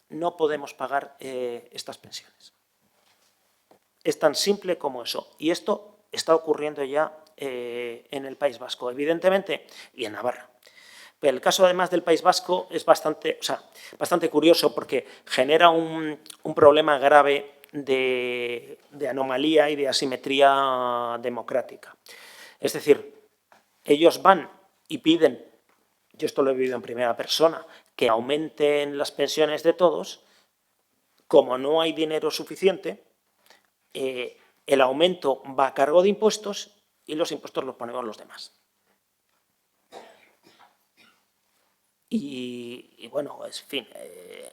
no podemos pagar estas pensiones. Es tan simple como eso. Y esto está ocurriendo ya en el País Vasco, evidentemente, y en Navarra. Pero el caso, además del País Vasco, es bastante curioso porque genera un problema grave de anomalía y de asimetría democrática. Es decir, ellos van y piden, yo esto lo he vivido en primera persona, que aumenten las pensiones de todos. Como no hay dinero suficiente, el aumento va a cargo de impuestos y los impuestos los ponemos los demás. Y bueno, en fin,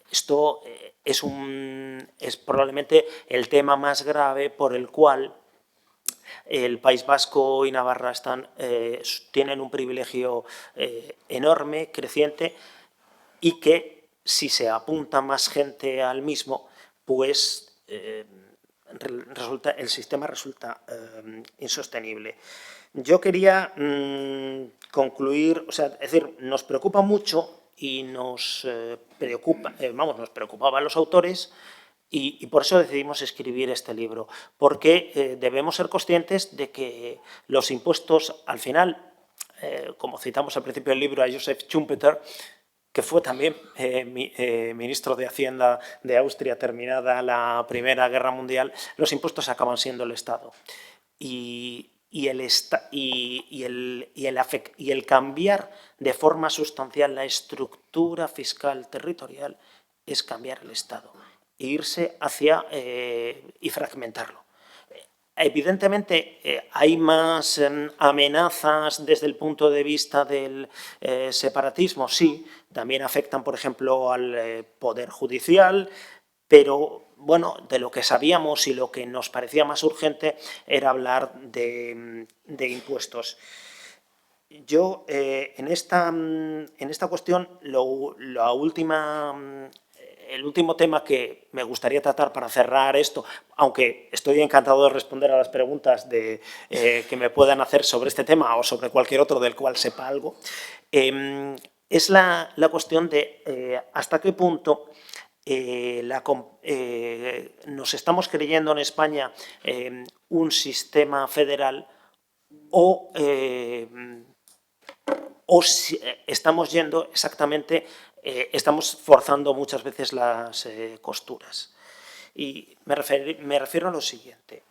esto es probablemente el tema más grave por el cual el País Vasco y Navarra tienen un privilegio enorme, creciente, y que si se apunta más gente al mismo, pues el sistema resulta insostenible. Yo quería concluir, o sea, es decir, nos preocupa mucho y nos preocupaba a los autores y por eso decidimos escribir este libro, porque debemos ser conscientes de que los impuestos, al final, como citamos al principio del libro a Joseph Schumpeter, que fue también ministro de Hacienda de Austria terminada la Primera Guerra Mundial, los impuestos acaban siendo el Estado. Y el cambiar de forma sustancial la estructura fiscal territorial es cambiar el Estado e irse hacia y fragmentarlo. Evidentemente, hay más amenazas desde el punto de vista del separatismo, sí, también afectan, por ejemplo, al Poder Judicial, pero bueno, de lo que sabíamos y lo que nos parecía más urgente era hablar de impuestos. Yo, en esta cuestión, el último tema que me gustaría tratar para cerrar esto, aunque estoy encantado de responder a las preguntas que me puedan hacer sobre este tema o sobre cualquier otro del cual sepa algo, es la cuestión de hasta qué punto nos estamos creyendo en España un sistema federal o si estamos yendo exactamente, estamos forzando muchas veces las costuras. Y me refiero a lo siguiente.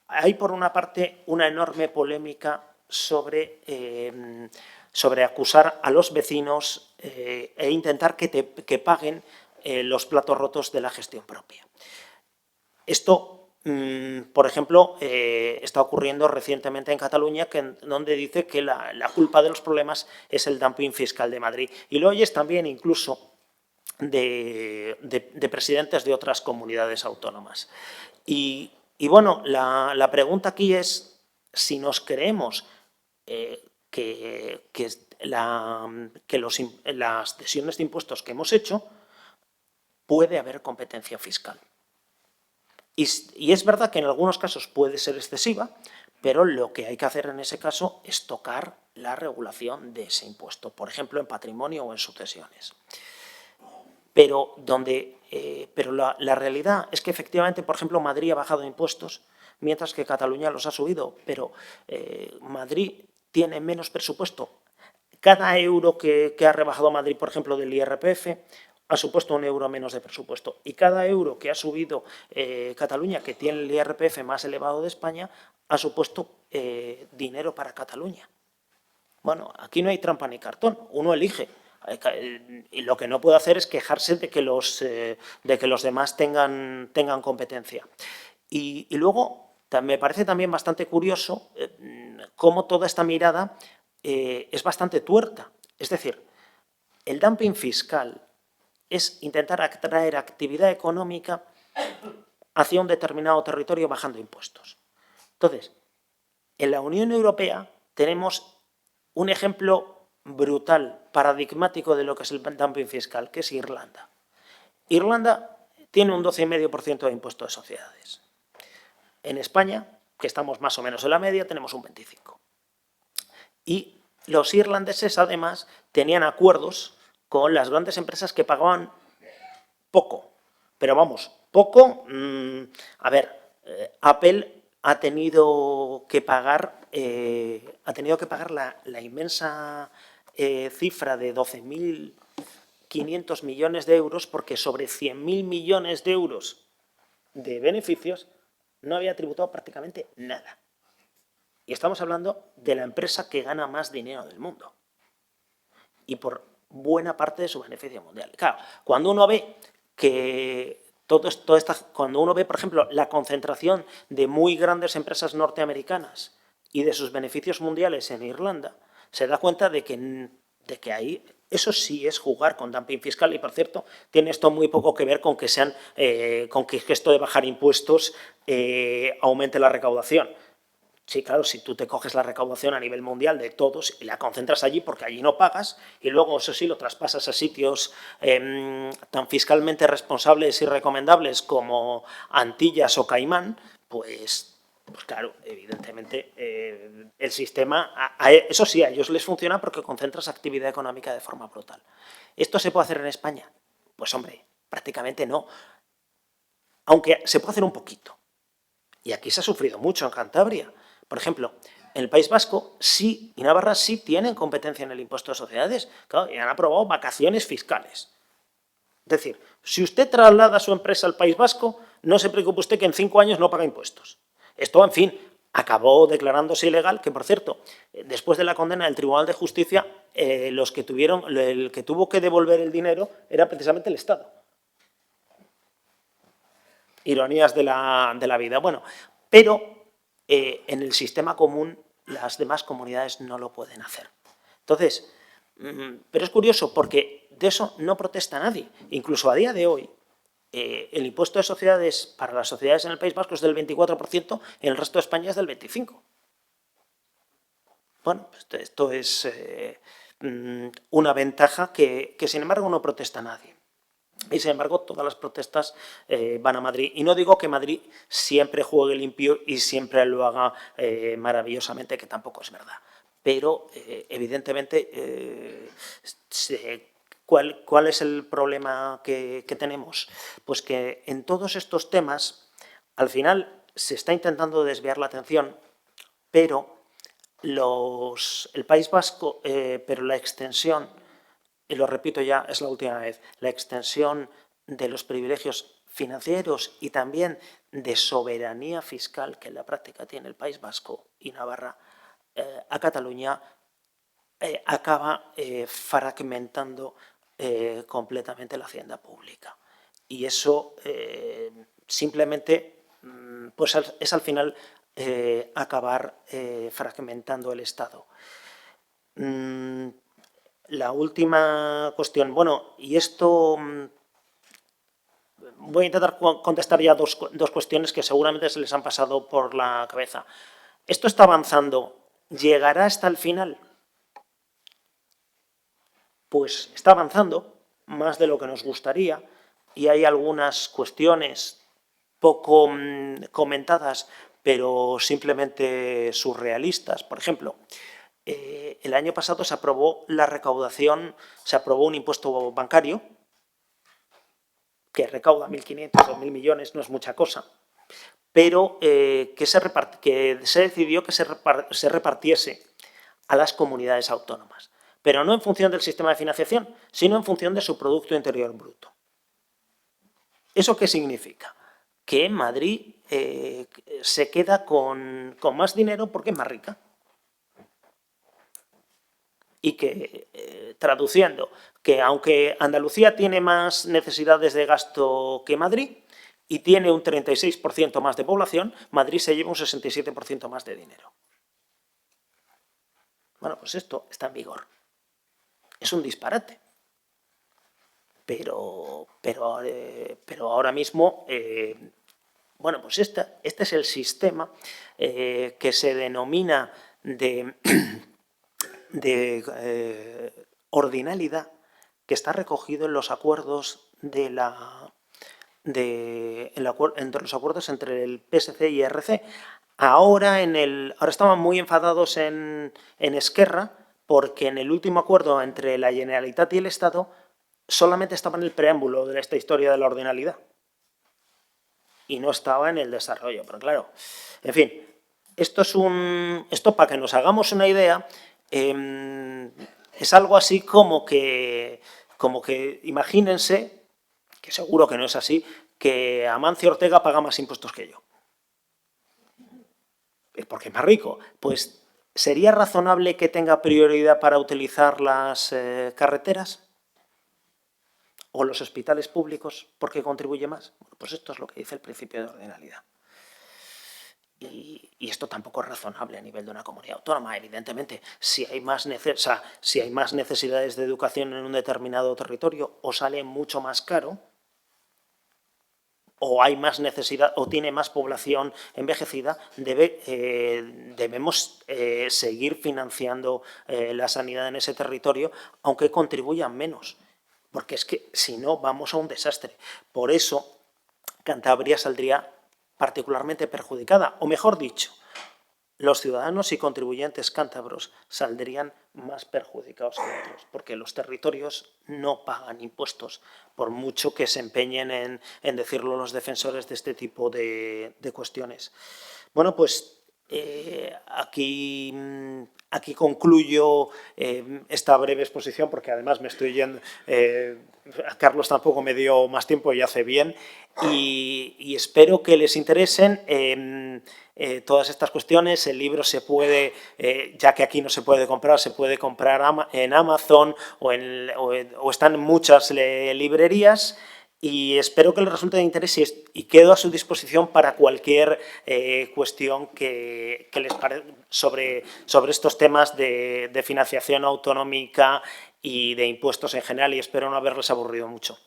Hay, por una parte, una enorme polémica sobre acusar a los vecinos e intentar que paguen los platos rotos de la gestión propia. Esto, por ejemplo, está ocurriendo recientemente en Cataluña, donde dice que la culpa de los problemas es el dumping fiscal de Madrid. Y lo oyes también incluso de presidentes de otras comunidades autónomas. Y bueno, la pregunta aquí es si nos creemos que las cesiones de impuestos que hemos hecho puede haber competencia fiscal. Y es verdad que en algunos casos puede ser excesiva, pero lo que hay que hacer en ese caso es tocar la regulación de ese impuesto, por ejemplo, en patrimonio o en sucesiones. Pero la realidad es que efectivamente, por ejemplo, Madrid ha bajado impuestos, mientras que Cataluña los ha subido, pero Madrid tiene menos presupuesto. Cada euro que ha rebajado Madrid, por ejemplo, del IRPF, ha supuesto un euro menos de presupuesto. Y cada euro que ha subido Cataluña, que tiene el IRPF más elevado de España, ha supuesto dinero para Cataluña. Bueno, aquí no hay trampa ni cartón, uno elige. Y lo que no puede hacer es quejarse de que los demás tengan competencia. Y luego, me parece también bastante curioso cómo toda esta mirada es bastante tuerta. Es decir, el dumping fiscal es intentar atraer actividad económica hacia un determinado territorio bajando impuestos. Entonces, en la Unión Europea tenemos un ejemplo brutal, paradigmático de lo que es el dumping fiscal, que es Irlanda. Irlanda tiene un 12,5% de impuesto de sociedades. En España, que estamos más o menos en la media, tenemos un 25%. Y los irlandeses, además, tenían acuerdos con las grandes empresas que pagaban poco. Pero vamos, poco. Apple ha tenido que pagar la inmensa cifra de 12.500 millones de euros porque sobre 100.000 millones de euros de beneficios no había tributado prácticamente nada. Y estamos hablando de la empresa que gana más dinero del mundo. Y por buena parte de su beneficio mundial. Claro, cuando uno ve que cuando uno ve, por ejemplo, la concentración de muy grandes empresas norteamericanas y de sus beneficios mundiales en Irlanda, se da cuenta de que ahí eso sí es jugar con dumping fiscal. Y, por cierto, tiene esto muy poco que ver con que esto de bajar impuestos aumente la recaudación. Sí, claro, si tú te coges la recaudación a nivel mundial de todos y la concentras allí porque allí no pagas y luego eso sí lo traspasas a sitios tan fiscalmente responsables y recomendables como Antillas o Caimán, pues claro, evidentemente el sistema, eso sí, a ellos les funciona porque concentras actividad económica de forma brutal. ¿Esto se puede hacer en España? Pues hombre, prácticamente no. Aunque se puede hacer un poquito. Y aquí se ha sufrido mucho en Cantabria. Por ejemplo, en el País Vasco sí, y Navarra sí tienen competencia en el impuesto de sociedades, claro, y han aprobado vacaciones fiscales. Es decir, si usted traslada su empresa al País Vasco, no se preocupe usted que en 5 años no paga impuestos. Esto, en fin, acabó declarándose ilegal, que por cierto, después de la condena del Tribunal de Justicia, el que tuvo que devolver el dinero era precisamente el Estado. Ironías de la vida. Bueno, pero en el sistema común las demás comunidades no lo pueden hacer. Entonces, pero es curioso porque de eso no protesta nadie. Incluso a día de hoy, el impuesto de sociedades para las sociedades en el País Vasco es del 24%, en el resto de España es del 25%. Bueno, esto es una ventaja que sin embargo no protesta nadie. Y sin embargo, todas las protestas van a Madrid. Y no digo que Madrid siempre juegue limpio y siempre lo haga maravillosamente, que tampoco es verdad. Pero, evidentemente, ¿cuál es el problema que tenemos? Pues que en todos estos temas, al final, se está intentando desviar la atención, pero el País Vasco, pero la extensión, y lo repito ya, es la última vez, la extensión de los privilegios financieros y también de soberanía fiscal que en la práctica tiene el País Vasco y Navarra a Cataluña, acaba fragmentando completamente la hacienda pública. Y eso simplemente pues es al final acabar fragmentando el Estado. La última cuestión, bueno, y esto voy a intentar contestar ya dos cuestiones que seguramente se les han pasado por la cabeza. ¿Esto está avanzando? ¿Llegará hasta el final? Pues está avanzando, más de lo que nos gustaría, y hay algunas cuestiones poco comentadas, pero simplemente surrealistas. Por ejemplo, el año pasado se aprobó la recaudación, se aprobó un impuesto bancario que recauda 1.500 o 1.000 millones, no es mucha cosa, pero que se decidió que se repartiese a las comunidades autónomas, pero no en función del sistema de financiación, sino en función de su Producto Interior Bruto. ¿Eso qué significa? Que Madrid se queda con más dinero porque es más rica. Y que, traduciendo, que aunque Andalucía tiene más necesidades de gasto que Madrid y tiene un 36% más de población, Madrid se lleva un 67% más de dinero. Bueno, pues esto está en vigor. Es un disparate. Pero ahora mismo, bueno, pues este es el sistema que se denomina de ordinalidad, que está recogido en los acuerdos entre los acuerdos entre el PSC y ERC. Ahora estaban muy enfadados en Esquerra porque en el último acuerdo entre la Generalitat y el Estado solamente estaba en el preámbulo de esta historia de la ordinalidad y no estaba en el desarrollo. Pero claro, en fin, esto para que nos hagamos una idea, es algo así como que imagínense, que seguro que no es así, que Amancio Ortega paga más impuestos que yo. Es porque es más rico. Pues, ¿sería razonable que tenga prioridad para utilizar las carreteras o los hospitales públicos porque contribuye más? Bueno, pues esto es lo que dice el principio de ordinalidad. Y esto tampoco es razonable a nivel de una comunidad autónoma. Evidentemente, si hay más necesidades de educación en un determinado territorio o sale mucho más caro, o hay más necesidad o tiene más población envejecida, debemos seguir financiando la sanidad en ese territorio, aunque contribuyan menos, porque es que si no vamos a un desastre. Por eso Cantabria saldría particularmente perjudicada, o mejor dicho, los ciudadanos y contribuyentes cántabros saldrían más perjudicados que otros, porque los territorios no pagan impuestos, por mucho que se empeñen en decirlo los defensores de este tipo de cuestiones. Bueno, pues aquí concluyo esta breve exposición, porque además me estoy yendo. Carlos tampoco me dio más tiempo y hace bien, y espero que les interesen todas estas cuestiones. El libro se puede, ya que aquí no se puede comprar en Amazon o están en muchas librerías, y espero que les resulte de interés y quedo a su disposición para cualquier cuestión que les parezca sobre estos temas de financiación autonómica y de impuestos en general, y espero no haberles aburrido mucho.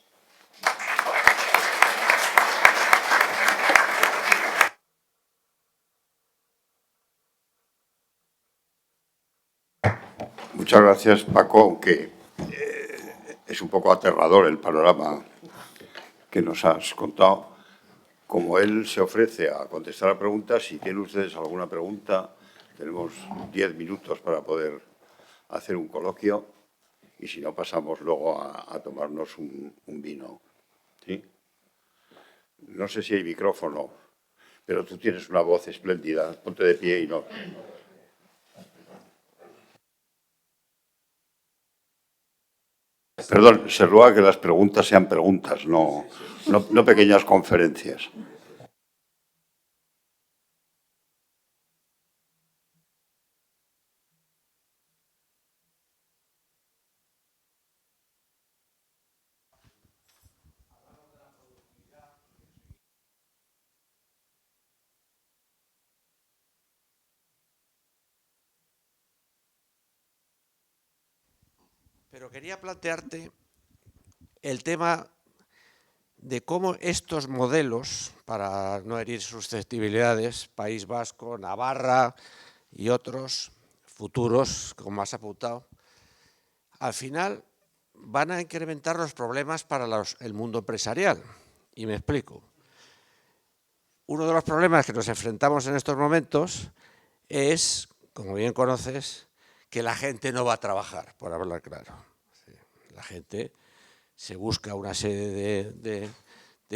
Muchas gracias, Paco, aunque es un poco aterrador el panorama que nos has contado. Como él se ofrece a contestar a preguntas, si tienen ustedes alguna pregunta, tenemos 10 minutos para poder hacer un coloquio, y si no, pasamos luego a tomarnos un vino. ¿Sí? No sé si hay micrófono, pero tú tienes una voz espléndida. Ponte de pie y no... Perdón, se ruega que las preguntas sean preguntas, no pequeñas conferencias. Pero quería plantearte el tema de cómo estos modelos, para no herir susceptibilidades, País Vasco, Navarra y otros futuros, como has apuntado, al final van a incrementar los problemas para el mundo empresarial. Y me explico. Uno de los problemas que nos enfrentamos en estos momentos es, como bien conoces, que la gente no va a trabajar, por hablar claro. La gente se busca una serie de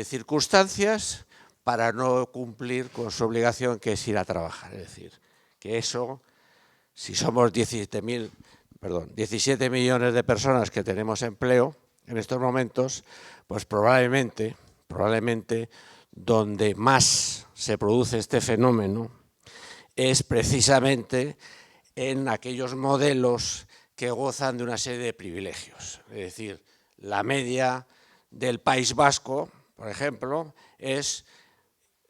circunstancias para no cumplir con su obligación, que es ir a trabajar. Es decir, que eso, si somos 17 millones de personas que tenemos empleo en estos momentos, pues probablemente donde más se produce este fenómeno es precisamente en aquellos modelos que gozan de una serie de privilegios. Es decir, la media del País Vasco, por ejemplo, es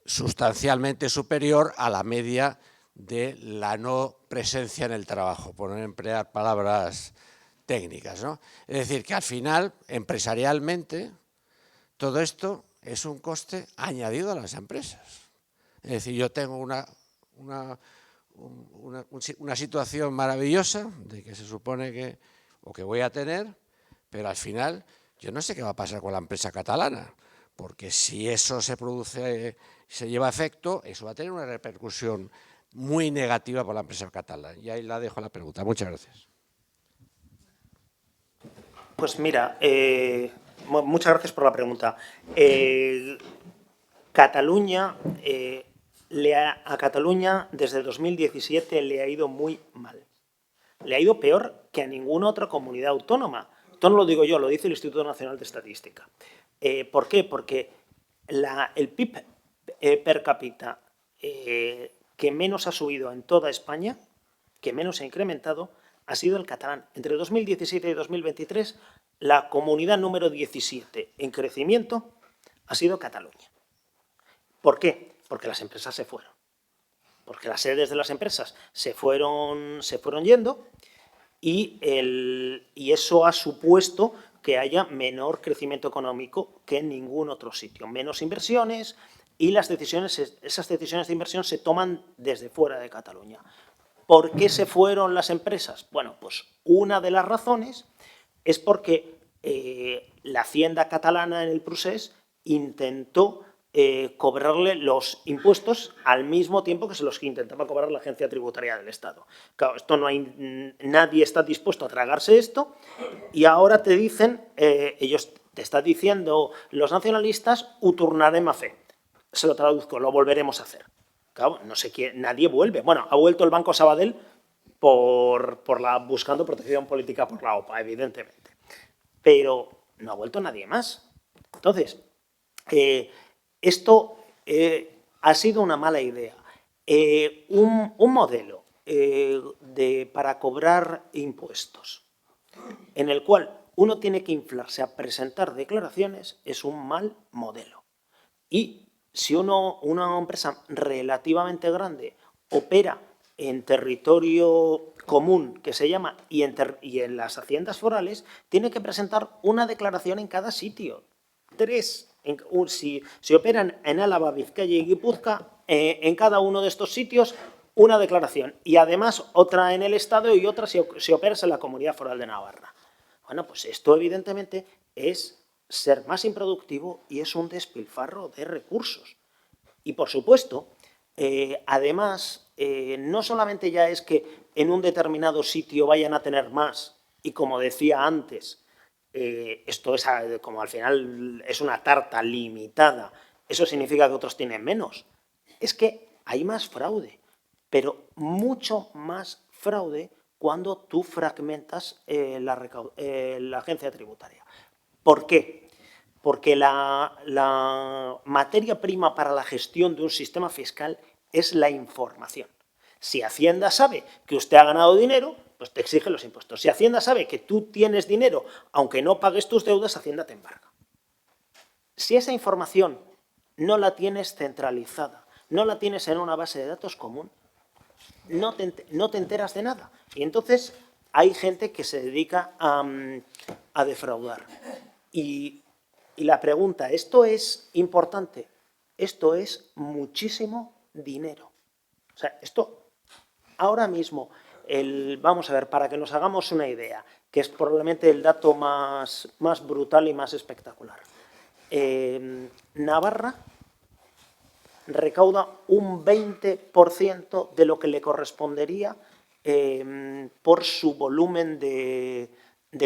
sustancialmente superior a la media de la no presencia en el trabajo, por no emplear palabras técnicas, ¿no? Es decir, que al final, empresarialmente, todo esto es un coste añadido a las empresas. Es decir, yo tengo una situación maravillosa de que se supone que voy a tener, pero al final yo no sé qué va a pasar con la empresa catalana, porque si eso se lleva a efecto, eso va a tener una repercusión muy negativa para la empresa catalana. Y ahí la dejo la pregunta. Muchas gracias. Pues mira, muchas gracias por la pregunta. Cataluña... a Cataluña desde 2017 le ha ido muy mal. Le ha ido peor que a ninguna otra comunidad autónoma. Esto no lo digo yo, lo dice el Instituto Nacional de Estadística. ¿Por qué? Porque el PIB per cápita que menos ha subido en toda España, que menos ha incrementado, ha sido el catalán. Entre 2017 y 2023, la comunidad número 17 en crecimiento ha sido Cataluña. ¿Por qué? Porque las empresas se fueron, porque las sedes de las empresas se fueron yendo, y eso ha supuesto que haya menor crecimiento económico que en ningún otro sitio, menos inversiones y esas decisiones de inversión se toman desde fuera de Cataluña. ¿Por qué se fueron las empresas? Bueno, pues una de las razones es porque la Hacienda catalana en el procés intentó cobrarle los impuestos al mismo tiempo que se los intentaba cobrar la Agencia Tributaria del Estado. Claro, nadie está dispuesto a tragarse esto y ahora te dicen, ellos te están diciendo los nacionalistas, ho tornarem a fer. Se lo traduzco, lo volveremos a hacer. Claro, no sé quién, nadie vuelve. Bueno, ha vuelto el Banco Sabadell buscando protección política por la OPA, evidentemente. Pero no ha vuelto nadie más. Entonces, esto ha sido una mala idea. Un modelo para cobrar impuestos en el cual uno tiene que inflarse a presentar declaraciones es un mal modelo. Y si una empresa relativamente grande opera en territorio común, que se llama, y en las haciendas forales, tiene que presentar una declaración en cada sitio. 3. Si operan en Álava, Vizcaya y Guipúzcoa, en cada uno de estos sitios, una declaración. Y además otra en el Estado y otra si operas en la Comunidad Foral de Navarra. Bueno, pues esto evidentemente es ser más improductivo y es un despilfarro de recursos. Y por supuesto, además, no solamente ya es que en un determinado sitio vayan a tener más, y como decía antes, esto es como al final es una tarta limitada, eso significa que otros tienen menos. Es que hay más fraude, pero mucho más fraude cuando tú fragmentas la agencia tributaria. ¿Por qué? Porque la materia prima para la gestión de un sistema fiscal es la información. Si Hacienda sabe que usted ha ganado dinero, pues te exige los impuestos. Si Hacienda sabe que tú tienes dinero, aunque no pagues tus deudas, Hacienda te embarga. Si esa información no la tienes centralizada, no la tienes en una base de datos común, no te enteras de nada. Y entonces hay gente que se dedica a defraudar. Y la pregunta, ¿esto es importante? Esto es muchísimo dinero. O sea, esto ahora mismo, vamos a ver, para que nos hagamos una idea, que es probablemente el dato más brutal y más espectacular. Navarra recauda un 20% de lo que le correspondería por su volumen de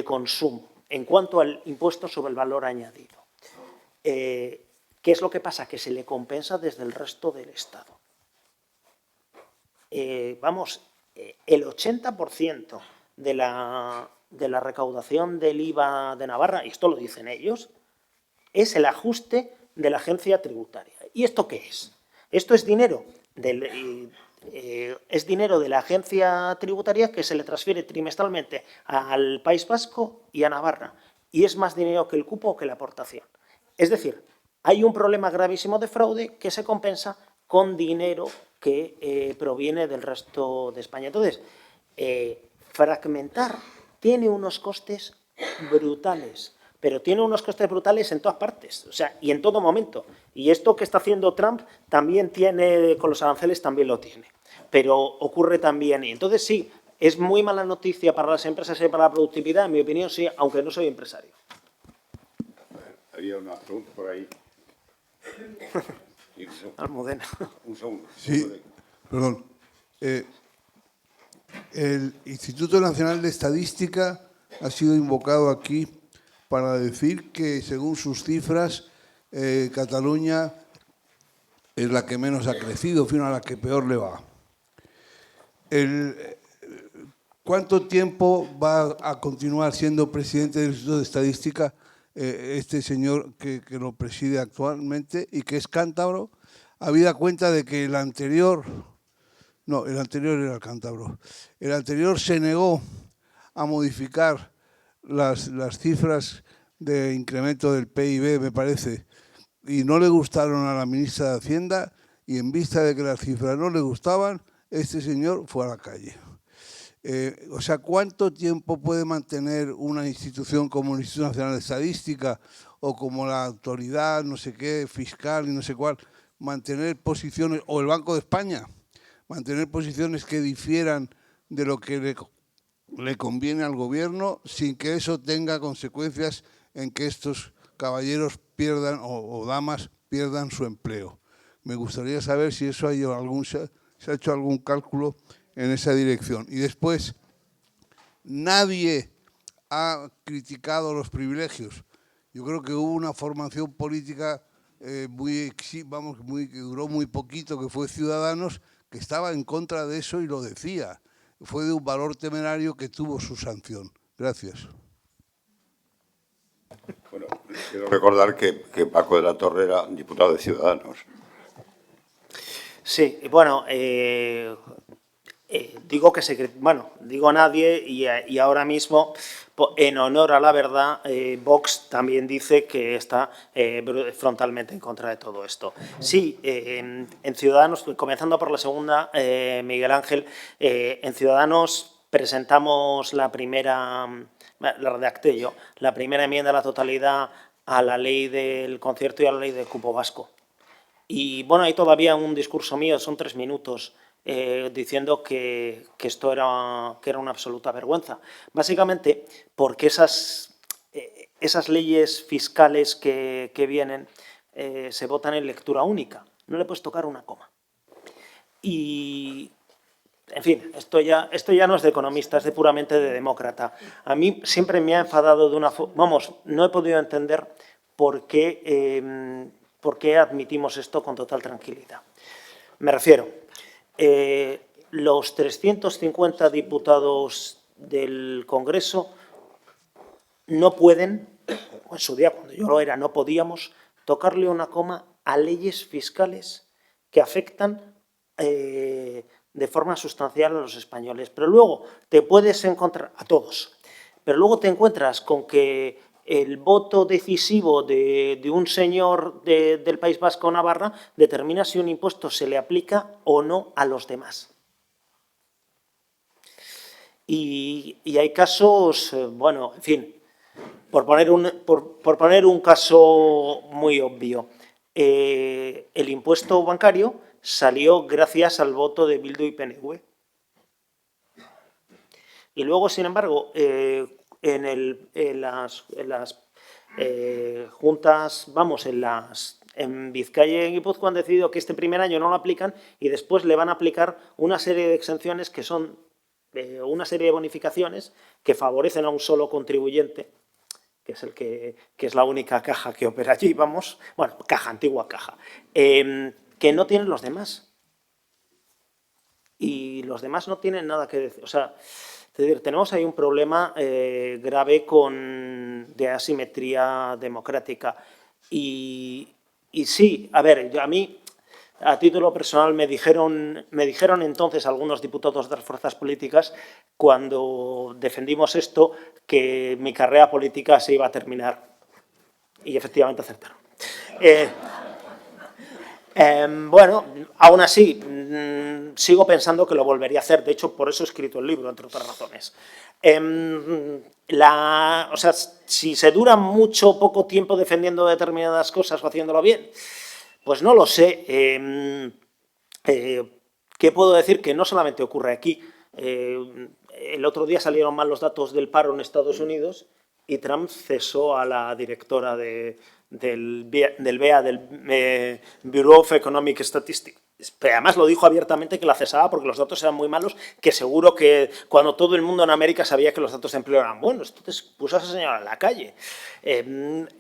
consumo en cuanto al impuesto sobre el valor añadido. ¿Qué es lo que pasa? Que se le compensa desde el resto del Estado. El 80% de la recaudación del IVA de Navarra, y esto lo dicen ellos, es el ajuste de la agencia tributaria. ¿Y esto qué es? Esto es dinero de la agencia tributaria que se le transfiere trimestralmente al País Vasco y a Navarra. Y es más dinero que el cupo o que la aportación. Es decir, hay un problema gravísimo de fraude que se compensa con dinero que proviene del resto de España. Entonces, fragmentar tiene unos costes brutales, pero tiene unos costes brutales en todas partes, o sea, y en todo momento. Y esto que está haciendo Trump también tiene, con los aranceles también lo tiene, pero ocurre también. Y entonces sí, es muy mala noticia para las empresas y para la productividad, en mi opinión sí, aunque no soy empresario. Había una pregunta por ahí. Almudena. Un segundo. Sí, perdón. El Instituto Nacional de Estadística ha sido invocado aquí para decir que, según sus cifras, Cataluña es la que menos ha crecido, sino a la que peor le va. ¿Cuánto tiempo va a continuar siendo presidente del Instituto de Estadística este señor que lo preside actualmente y que es cántabro, habida cuenta de que el anterior era el cántabro, el anterior se negó a modificar las cifras de incremento del PIB, me parece, y no le gustaron a la ministra de Hacienda, y en vista de que las cifras no le gustaban, este señor fue a la calle. O sea, ¿cuánto tiempo puede mantener una institución como el Instituto Nacional de Estadística o como la autoridad, no sé qué, fiscal y no sé cuál, mantener posiciones, o el Banco de España, mantener posiciones que difieran de lo que le conviene al gobierno sin que eso tenga consecuencias en que estos caballeros pierdan o damas pierdan su empleo? Me gustaría saber si eso se ha hecho algún cálculo en esa dirección. Y después, nadie ha criticado los privilegios. Yo creo que hubo una formación política que duró muy poquito, que fue Ciudadanos, que estaba en contra de eso y lo decía. Fue de un valor temerario que tuvo su sanción. Gracias. Bueno, quiero recordar que Paco de la Torre era diputado de Ciudadanos. Sí, bueno, digo nadie y ahora mismo, en honor a la verdad, Vox también dice que está frontalmente en contra de todo esto. Sí, en Ciudadanos, comenzando por la segunda, Miguel Ángel, en Ciudadanos presentamos la redacté yo, la primera enmienda a la totalidad a la ley del concierto y a la ley del cupo vasco. Y bueno, hay todavía un discurso mío, son 3 minutos, diciendo que esto era una absoluta vergüenza. Básicamente porque esas leyes fiscales que vienen se votan en lectura única. No le puedes tocar una coma. Y, en fin, esto ya no es de economista, es puramente de demócrata. A mí siempre me ha enfadado de una forma... Vamos, no he podido entender por qué admitimos esto con total tranquilidad. Me refiero, los 350 diputados del Congreso no pueden, o en su día cuando yo lo era, no podíamos tocarle una coma a leyes fiscales que afectan de forma sustancial a los españoles. Pero luego te puedes encontrar, a todos, pero luego te encuentras con que el voto decisivo de un señor del País Vasco o Navarra determina si un impuesto se le aplica o no a los demás. Y hay casos, bueno, en fin, por poner un caso muy obvio, el impuesto bancario salió gracias al voto de Bildu y PNV. Y luego, sin embargo, en las juntas, en Vizcaya y en Guipúzcoa han decidido que este primer año no lo aplican y después le van a aplicar una serie de exenciones que son una serie de bonificaciones que favorecen a un solo contribuyente, que es que es la única caja que opera allí, vamos, bueno, antigua caja, que no tienen los demás. Y los demás no tienen nada que decir. O sea, es decir, tenemos ahí un problema grave de asimetría democrática. Y sí, a ver, a mí, a título personal, me dijeron entonces algunos diputados de las fuerzas políticas, cuando defendimos esto, que mi carrera política se iba a terminar. Y efectivamente acertaron. Bueno, aún así, sigo pensando que lo volvería a hacer. De hecho, por eso he escrito el libro, entre otras razones. O sea, si se dura mucho o poco tiempo defendiendo determinadas cosas o haciéndolo bien, pues no lo sé. ¿Qué puedo decir? Que no solamente ocurre aquí. El otro día salieron mal los datos del paro en Estados Unidos y Trump cesó a la directora del BEA, del Bureau of Economic Statistics. Pero además lo dijo abiertamente que la cesaba porque los datos eran muy malos, que seguro que cuando todo el mundo en América sabía que los datos de empleo eran buenos, entonces puso a esa señora en la calle.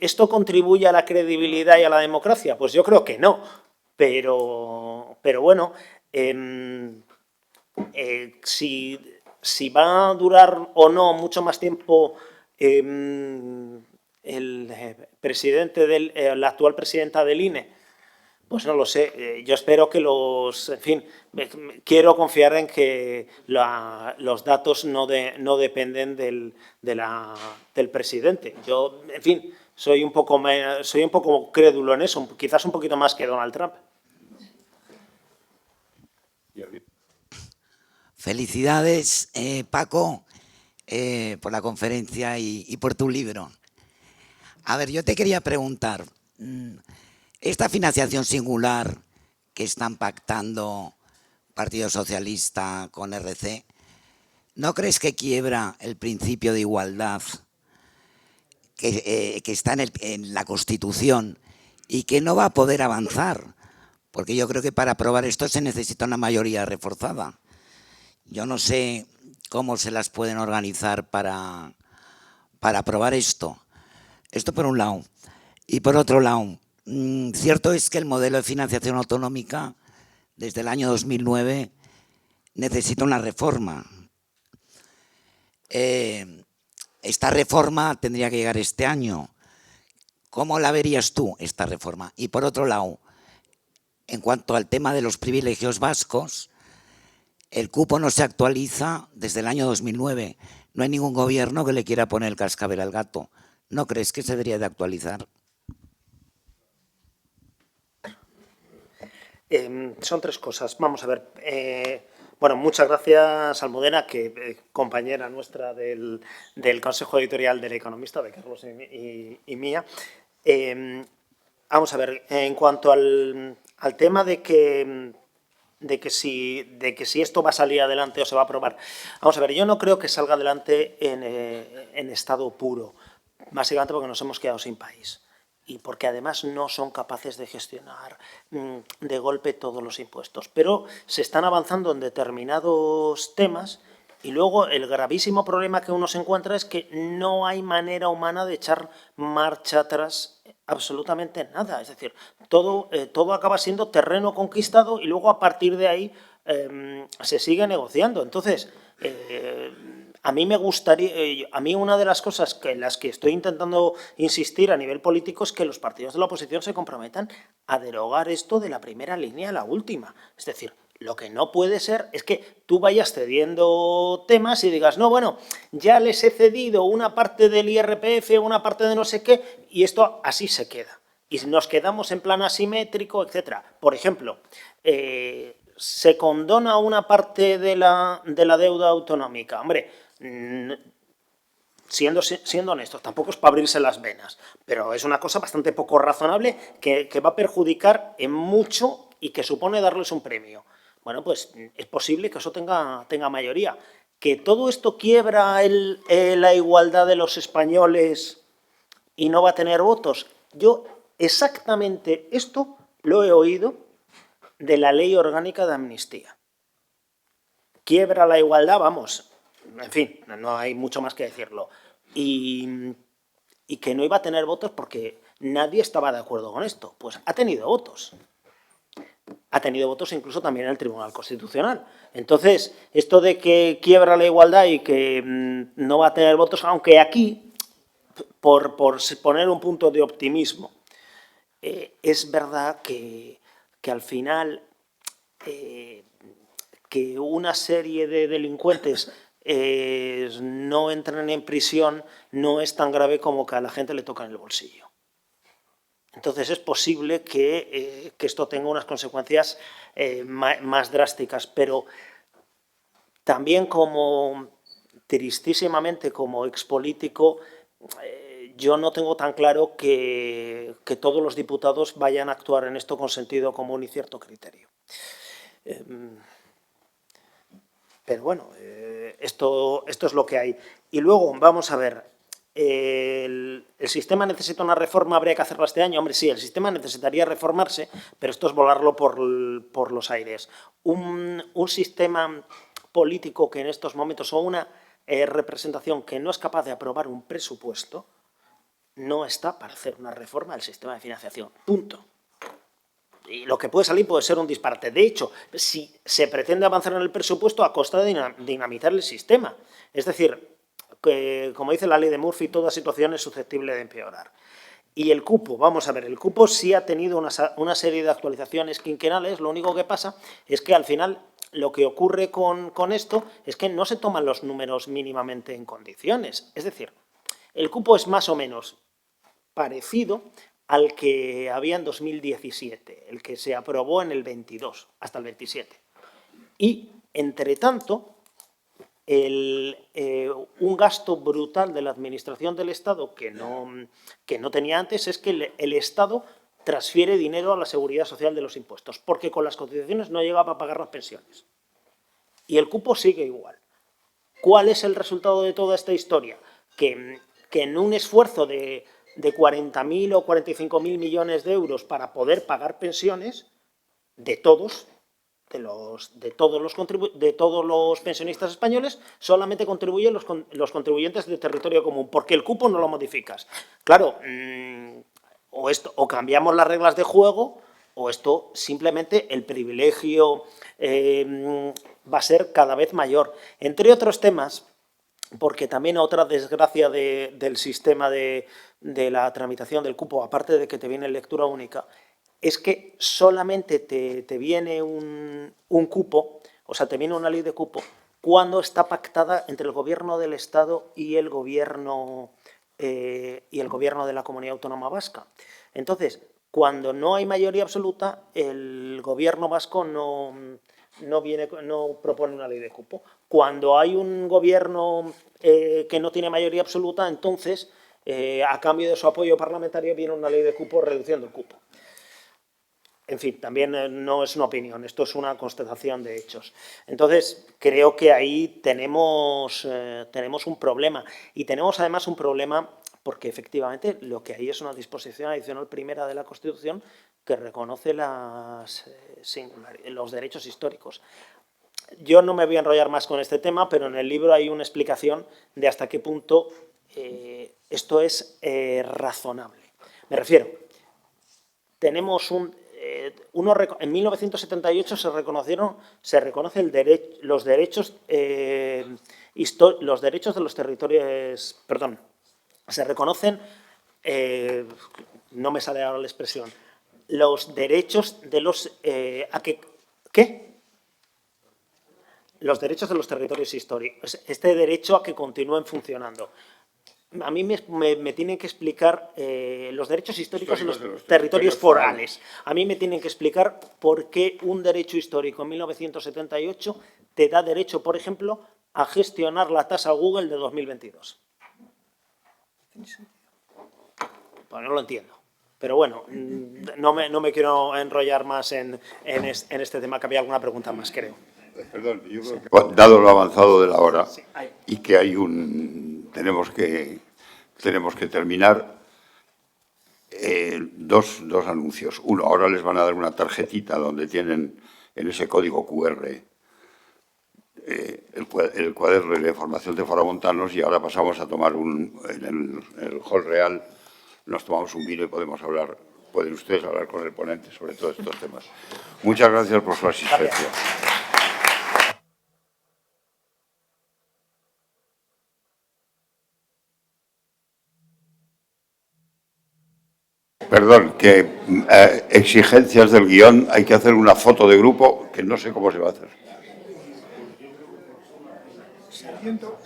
¿Esto contribuye a la credibilidad y a la democracia? Pues yo creo que no, pero bueno, si va a durar o no mucho más tiempo la actual presidenta del INE, pues no lo sé. Yo espero que en fin, quiero confiar en que los datos no dependen del presidente. Yo, en fin, soy un poco crédulo en eso, quizás un poquito más que Donald Trump. Felicidades, Paco, por la conferencia y por tu libro. A ver, yo te quería preguntar, esta financiación singular que están pactando Partido Socialista con RC, ¿no crees que quiebra el principio de igualdad que está en la Constitución y que no va a poder avanzar? Porque yo creo que para aprobar esto se necesita una mayoría reforzada. Yo no sé cómo se las pueden organizar para aprobar esto. Esto por un lado. Y por otro lado, cierto es que el modelo de financiación autonómica desde el año 2009 necesita una reforma. Esta reforma tendría que llegar este año. ¿Cómo la verías tú, esta reforma? Y por otro lado, en cuanto al tema de los privilegios vascos, el cupo no se actualiza desde el año 2009. No hay ningún gobierno que le quiera poner el cascabel al gato. ¿No crees que se debería de actualizar? Son tres cosas. Vamos a ver. Bueno, muchas gracias, Almudena, que compañera nuestra del Consejo Editorial del Economista, de Carlos y mía. Vamos a ver, en cuanto al tema de que si esto va a salir adelante o se va a aprobar. Vamos a ver, yo no creo que salga adelante en estado puro, básicamente porque nos hemos quedado sin país y porque además no son capaces de gestionar de golpe todos los impuestos. Pero se están avanzando en determinados temas y luego el gravísimo problema que uno se encuentra es que no hay manera humana de echar marcha atrás absolutamente nada. Es decir, todo acaba siendo terreno conquistado y luego a partir de ahí se sigue negociando. Entonces, a mí me gustaría, a mí una de las cosas en las que estoy intentando insistir a nivel político es que los partidos de la oposición se comprometan a derogar esto de la primera línea a la última. Es decir, lo que no puede ser es que tú vayas cediendo temas y digas, no, bueno, ya les he cedido una parte del IRPF, una parte de no sé qué, y esto así se queda. Y nos quedamos en plan asimétrico, etcétera. Por ejemplo, se condona una parte de la deuda autonómica. Hombre, siendo honestos, tampoco es para abrirse las venas, pero es una cosa bastante poco razonable que va a perjudicar en mucho y que supone darles un premio. Bueno, pues es posible que eso tenga mayoría. Que todo esto quiebra la igualdad de los españoles y no va a tener votos. Yo exactamente esto lo he oído de la Ley Orgánica de Amnistía. Quiebra la igualdad, vamos, en fin, no hay mucho más que decirlo. Y que no iba a tener votos porque nadie estaba de acuerdo con esto. Pues ha tenido votos. Ha tenido votos incluso también en el Tribunal Constitucional. Entonces, esto de que quiebra la igualdad y que no va a tener votos, aunque aquí, por poner un punto de optimismo, es verdad que al final que una serie de delincuentes no entren en prisión no es tan grave como que a la gente le toca en el bolsillo. Entonces es posible que esto tenga unas consecuencias más drásticas, pero también como, tristísimamente, como expolítico, yo no tengo tan claro que todos los diputados vayan a actuar en esto con sentido común y cierto criterio. Pero bueno, esto es lo que hay. Y luego, vamos a ver, ¿el sistema necesita una reforma? ¿Habría que hacerla este año? Hombre, sí, el sistema necesitaría reformarse, pero esto es volarlo por los aires. Un sistema político que en estos momentos, o una representación que no es capaz de aprobar un presupuesto, no está para hacer una reforma del sistema de financiación. Punto. Y lo que puede salir puede ser un disparate. De hecho, si se pretende avanzar en el presupuesto a costa de dinamitar el sistema. Es decir, que, como dice la ley de Murphy, toda situación es susceptible de empeorar. Y el cupo, vamos a ver, el cupo sí ha tenido una serie de actualizaciones quinquenales. Lo único que pasa es que al final lo que ocurre con esto es que no se toman los números mínimamente en condiciones. Es decir, el cupo es más o menos parecido al que había en 2017, el que se aprobó en el 22, hasta el 27. Y Entre tanto, un gasto brutal de la Administración del Estado que no tenía antes es que el Estado transfiere dinero a la seguridad social de los impuestos, porque con las cotizaciones no llegaba a pagar las pensiones. Y el cupo sigue igual. ¿Cuál es el resultado de toda esta historia? Que en un esfuerzo de 40.000 o 45.000 millones de euros para poder pagar pensiones de todos los pensionistas españoles, solamente contribuyen los contribuyentes de territorio común, porque el cupo no lo modificas. Claro, o cambiamos las reglas de juego, o esto simplemente el privilegio va a ser cada vez mayor. Entre otros temas, porque también otra desgracia del sistema de la tramitación del cupo, aparte de que te viene en lectura única, es que solamente te viene un cupo, o sea, te viene una ley de cupo, cuando está pactada entre el Gobierno del Estado y el Gobierno de la Comunidad Autónoma Vasca. Entonces, cuando no hay mayoría absoluta, el Gobierno vasco no propone una ley de cupo. Cuando hay un Gobierno que no tiene mayoría absoluta, entonces, a cambio de su apoyo parlamentario, viene una ley de cupo reduciendo el cupo. En fin, también no es una opinión, esto es una constatación de hechos. Entonces, creo que ahí tenemos un problema. Y tenemos además un problema porque efectivamente lo que hay es una disposición adicional primera de la Constitución que reconoce los derechos históricos. Yo no me voy a enrollar más con este tema, pero en el libro hay una explicación de hasta qué punto esto es razonable. Me refiero, tenemos en 1978 se reconocen los derechos de los territorios, perdón, se reconocen, no me sale ahora la expresión, los derechos de los los derechos de los territorios históricos, este derecho a que continúen funcionando. A mí me tienen que explicar los derechos históricos de los territorios forales. A mí me tienen que explicar por qué un derecho histórico en 1978 te da derecho, por ejemplo, a gestionar la tasa Google de 2022. Pues no lo entiendo. Pero bueno, no me quiero enrollar más en este tema, que había alguna pregunta más, creo. Perdón, yo creo que, dado lo avanzado de la hora, Sí, y que tenemos que terminar, dos anuncios. Uno, ahora les van a dar una tarjetita donde tienen en ese código QR el cuaderno de la información de Foramontanos, y ahora pasamos a tomar en el Hall Real, nos tomamos un vino y pueden ustedes hablar con el ponente sobre todos estos temas. Muchas gracias por su asistencia. Gracias. Perdón, que exigencias del guión, hay que hacer una foto de grupo que no sé cómo se va a hacer. Saliendo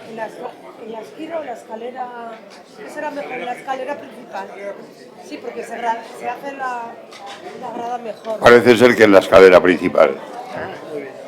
En la esquina o la escalera, ¿qué será mejor? En la escalera principal. Sí, porque se hace la grada mejor. Parece ser que en la escalera principal. Muy bien.